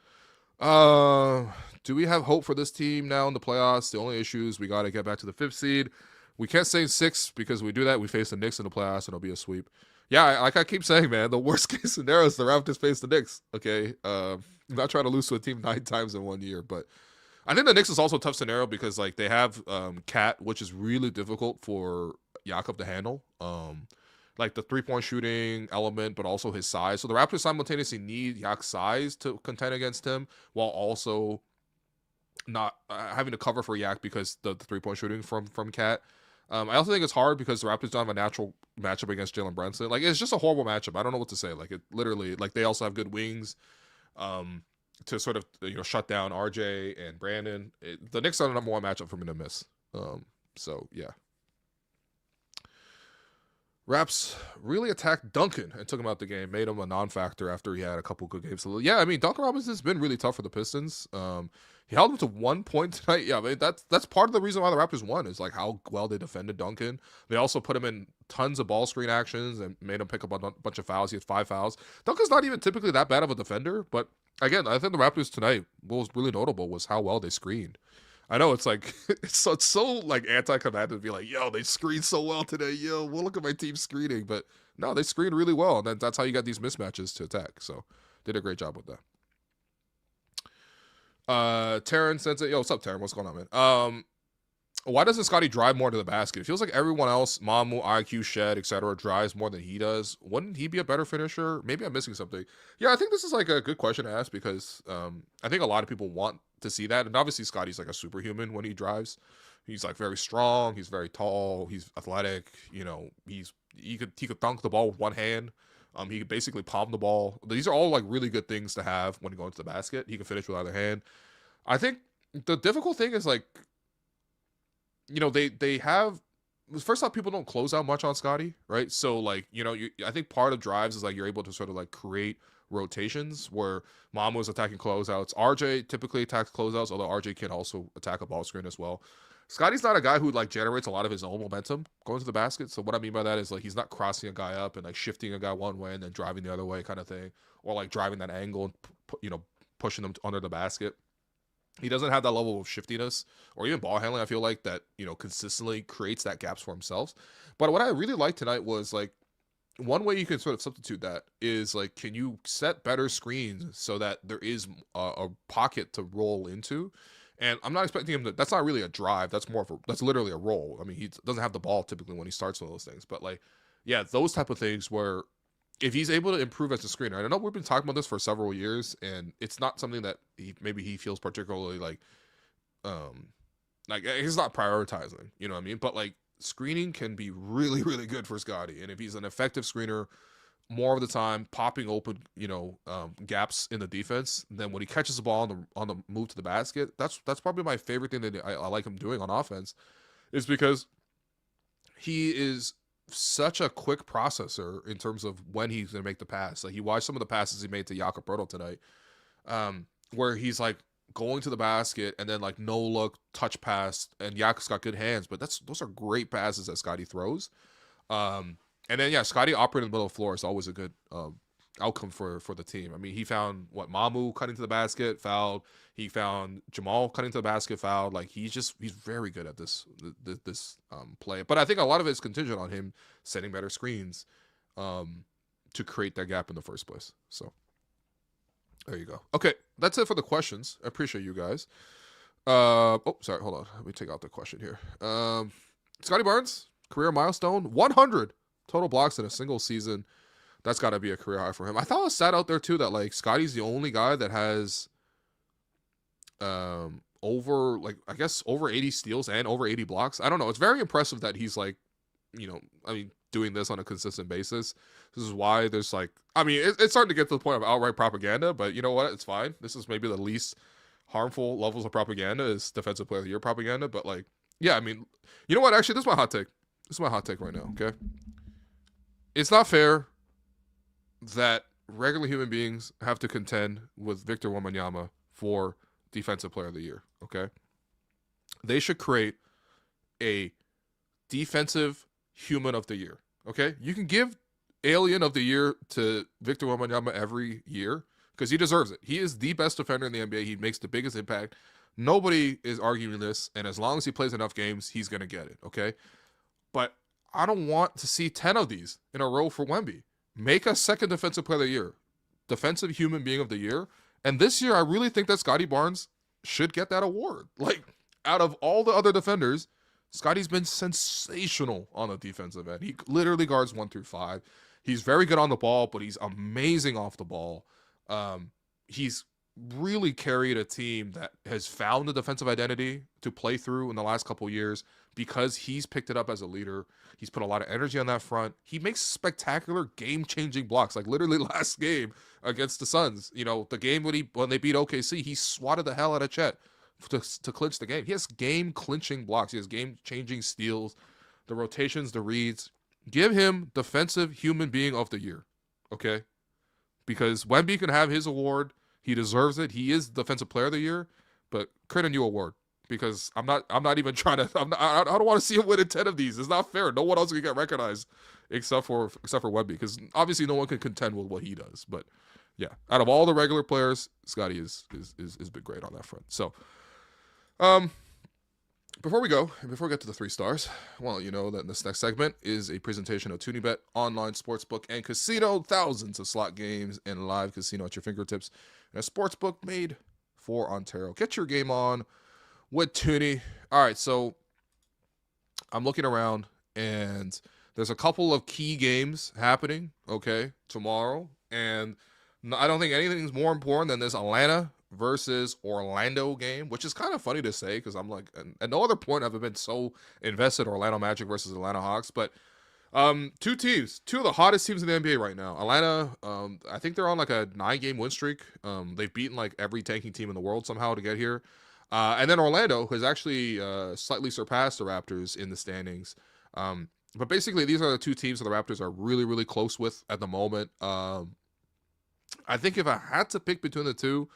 Do we have hope for this team now in the playoffs? The only issue is we got to get back to the 5th seed. We can't say 6 because we do that, we face the Knicks in the playoffs and it'll be a sweep. Yeah, like I keep saying, man, the worst case scenario is the Raptors face the Knicks. Okay, I'm not trying to lose to a team 9 times in 1 year, but I think the Knicks is also a tough scenario because like they have Cat, which is really difficult for Jakob to handle. Like the 3-point shooting element, but also his size. So the Raptors simultaneously need Yak's size to contend against him, while also not having to cover for Yak because the 3-point shooting from Cat. I also think it's hard because the Raptors don't have a natural matchup against Jalen Brunson. Like it's just a horrible matchup. I don't know what to say. Like it literally, like they also have good wings, to sort of shut down RJ and Brandon. The Knicks are the number 1 matchup for me to miss. So yeah. Raps really attacked Duncan and took him out the game, made him a non-factor after he had a couple good games. So yeah, I mean, Duncan Robinson's been really tough for the Pistons. He held him to 1 point tonight. Yeah, I mean, that's part of the reason why the Raptors won is like how well they defended Duncan. They also put him in tons of ball screen actions and made him pick up a bunch of fouls. He had 5 fouls. Duncan's not even typically that bad of a defender, but again, I think the Raptors tonight, what was really notable was how well they screened. I know it's like it's so like anti-combative to be like, yo, they screened so well today. Yo, we'll look at my team screening, but no, they screened really well, and that's how you got these mismatches to attack. So did a great job with that. Taryn sends it. Yo, what's up, Taryn? What's going on, man? Why doesn't Scottie drive more to the basket? It feels like everyone else, Mamu, IQ, Shed, etc., drives more than he does. Wouldn't he be a better finisher? Maybe I'm missing something. Yeah, I think this is like a good question to ask because I think a lot of people want to see that. And obviously, Scottie's like a superhuman when he drives. He's like very strong. He's very tall. He's athletic. You know, he could dunk the ball with one hand. He could basically palm the ball. These are all like really good things to have when going to the basket. He can finish with either hand. I think the difficult thing is like, you know, they have, first off, people don't close out much on Scottie, right? So like, you know, I think part of drives is like you're able to sort of like create rotations where Mama was attacking closeouts. RJ typically attacks closeouts, although RJ can also attack a ball screen as well. Scottie's not a guy who like generates a lot of his own momentum going to the basket. So what I mean by that is like he's not crossing a guy up and like shifting a guy one way and then driving the other way kind of thing, or like driving that angle and you know, pushing them under the basket. He doesn't have that level of shiftiness or even ball handling, I feel like, that, you know, consistently creates that gaps for himself. But what I really liked tonight was like one way you can sort of substitute that is like, can you set better screens so that there is a pocket to roll into? And I'm not expecting him to, that's not really a drive. That's more of a, that's literally a roll. I mean, he doesn't have the ball typically when he starts one of those things, but like, yeah, those type of things where if he's able to improve as a screener, I know we've been talking about this for several years, and it's not something that maybe he feels particularly like he's not prioritizing, you know what I mean? But like screening can be really, really good for Scottie, and if he's an effective screener more of the time, popping open, you know, gaps in the defense, then when he catches the ball on the move to the basket, that's probably my favorite thing that I like him doing on offense, is because he is such a quick processor in terms of when he's going to make the pass. Like, you watch some of the passes he made to Jakob Poeltl tonight, where he's like going to the basket and then like no look touch pass, and Jakob's got good hands, but those are great passes that Scottie throws. And then, yeah, Scottie operating in the middle of the floor is always a good outcome for the team. I mean, he found Mamu cutting to the basket, fouled. He found Jamal cutting to the basket, fouled. Like, he's very good at this play. But I think a lot of it is contingent on him setting better screens to create that gap in the first place. So there you go. Okay, that's it for the questions. I appreciate you guys. Sorry, hold on. Let me take out the question here. Scottie Barnes, career milestone, 100 total blocks in a single season. That's got to be a career high for him. I thought it was sad out there too that like Scottie's the only guy that has over 80 steals and over 80 blocks. I don't know. It's very impressive that he's like, you know, I mean, doing this on a consistent basis. This is why there's like, I mean, it's starting to get to the point of outright propaganda, but you know what? It's fine. This is maybe the least harmful levels of propaganda is defensive player of the year propaganda. But like, yeah, I mean, you know what? Actually, this is my hot take. This is my hot take right now. Okay. It's not fair that regular human beings have to contend with Victor Wembanyama for defensive player of the year, okay? They should create a defensive human of the year, okay? You can give alien of the year to Victor Wembanyama every year because he deserves it. He is the best defender in the NBA. He makes the biggest impact. Nobody is arguing this, and as long as he plays enough games, he's going to get it, okay? But I don't want to see 10 of these in a row for Wemby. Make a second defensive player of the year, defensive human being of the year. And this year, I really think that Scottie Barnes should get that award. Like, out of all the other defenders, Scottie's been sensational on the defensive end. He literally guards 1 through 5. He's very good on the ball, but he's amazing off the ball. He's really carried a team that has found the defensive identity to play through in the last couple years because he's picked it up as a leader. He's put a lot of energy on that front. He makes spectacular game-changing blocks. Like literally last game against the Suns, you know, the game when they beat OKC, he swatted the hell out of Chet to clinch the game. He has game-clinching blocks. He has game-changing steals, the rotations, the reads. Give him defensive human being of the year, okay? Because Wemby can have his award. He deserves it. He is defensive player of the year, but create a new award. Because I'm not even trying to. I don't want to see him winning 10 of these. It's not fair. No one else can get recognized except for Wemby, because obviously no one can contend with what he does. But yeah, out of all the regular players, Scottie is been great on that front. So, before we get to the 3 stars, well, you know that this next segment is a presentation of ToonieBet, online sportsbook and casino, thousands of slot games and live casino at your fingertips, and a sportsbook made for Ontario. Get your game on with Toonie. All right, so I'm looking around, and there's a couple of key games happening, okay, tomorrow. And I don't think anything's more important than this Atlanta versus Orlando game, which is kind of funny to say because I'm like, at no other point have I been so invested Orlando Magic versus Atlanta Hawks. But two teams, two of the hottest teams in the NBA right now. Atlanta, I think they're on like a 9-game win streak. They've beaten like every tanking team in the world somehow to get here. And then Orlando has actually slightly surpassed the Raptors in the standings. But basically, these are the two teams that the Raptors are really, really close with at the moment. I think if I had to pick between the two,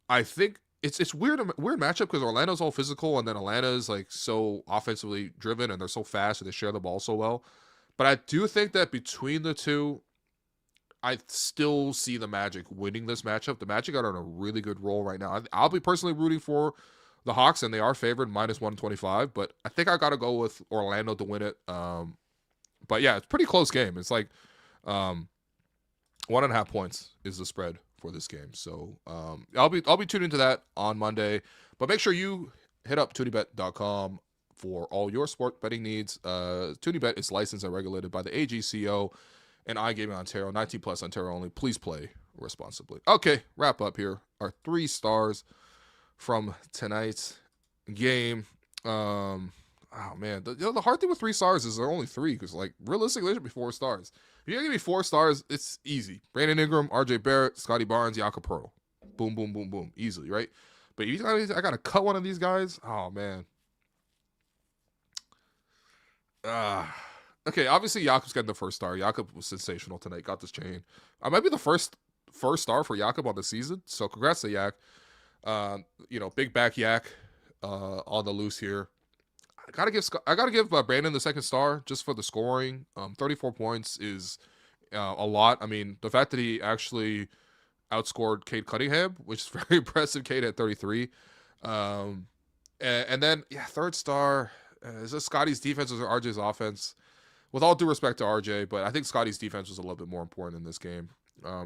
I think it's weird matchup because Orlando's all physical and then Atlanta's like so offensively driven and they're so fast and they share the ball so well. But I do think that between the two, I still see the Magic winning this matchup. The Magic are on a really good roll right now. I'll be personally rooting for the Hawks, and they are favored -125. But I think I got to go with Orlando to win it. But yeah, it's a pretty close game. It's like 1.5 points is the spread for this game. So I'll be tuning into that on Monday. But make sure you hit up ToonieBet.com for all your sport betting needs. ToonieBet is licensed and regulated by the AGCO and iGaming Ontario, 19 plus Ontario only. Please play responsibly. Okay, wrap up here. Our 3 stars from tonight's game. Oh man, the hard thing with 3 stars is there are only 3 because like realistically there should be 4 stars. If you're gonna give me 4 stars, it's easy. Brandon Ingram, RJ Barrett, Scottie Barnes, Jakob Poeltl. Boom, boom, boom, boom, easily, right? But if I gotta cut one of these guys, oh man. Okay, obviously Jakob's getting the first star. Jakob was sensational tonight. Got this chain. I might be the first star for Jakob on the season. So congrats to Yak. Big back Yak on the loose here. I gotta give Brandon the second star just for the scoring. 34 points is a lot. I mean, the fact that he actually outscored Cade Cunningham, which is very impressive. Cade at 33. And then third star. Is this Scottie's defense or RJ's offense? With all due respect to RJ, but I think Scottie's defense was a little bit more important in this game.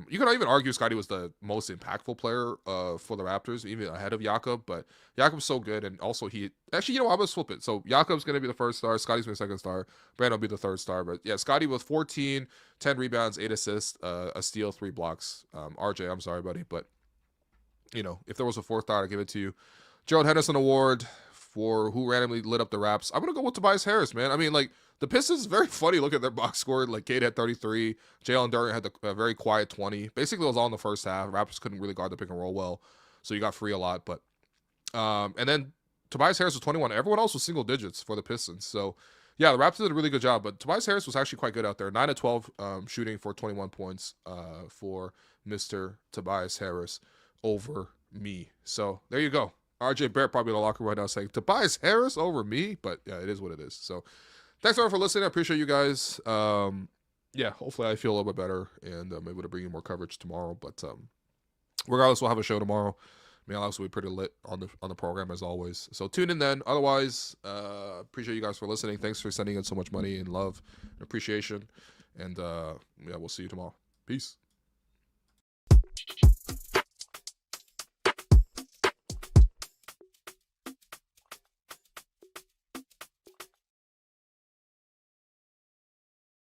You could even argue Scottie was the most impactful player for the Raptors, even ahead of Jakob. But Jakob's so good, and also I'm gonna flip it. So Jakob's gonna be the first star, Scottie's my second star, Brandon will be the third star. But yeah, Scottie with 14, 10 rebounds, 8 assists, a steal, 3 blocks. RJ, I'm sorry, buddy, but if there was a fourth star, I'd give it to you. Gerald Henderson Award for who randomly lit up the Raps. I'm gonna go with Tobias Harris, man. I mean, like the Pistons, very funny. Look at their box score. Like Cade had 33, Jalen Durant had a very quiet 20. Basically, it was all in the first half. Raptors couldn't really guard the pick and roll well, so you got free a lot. But and then Tobias Harris was 21. Everyone else was single digits for the Pistons. So yeah, the Raptors did a really good job. But Tobias Harris was actually quite good out there. 9 of 12 shooting for 21 points for Mr. Tobias Harris over me. So there you go. RJ Barrett probably in the locker room right now saying, Tobias Harris over me? But yeah, it is what it is. So thanks everyone for listening. I appreciate you guys. Hopefully I feel a little bit better and I'm able to bring you more coverage tomorrow. But regardless, we'll have a show tomorrow. I mean, Alex will be pretty lit on the program as always. So tune in then. Otherwise, appreciate you guys for listening. Thanks for sending in so much money and love and appreciation. And we'll see you tomorrow. Peace.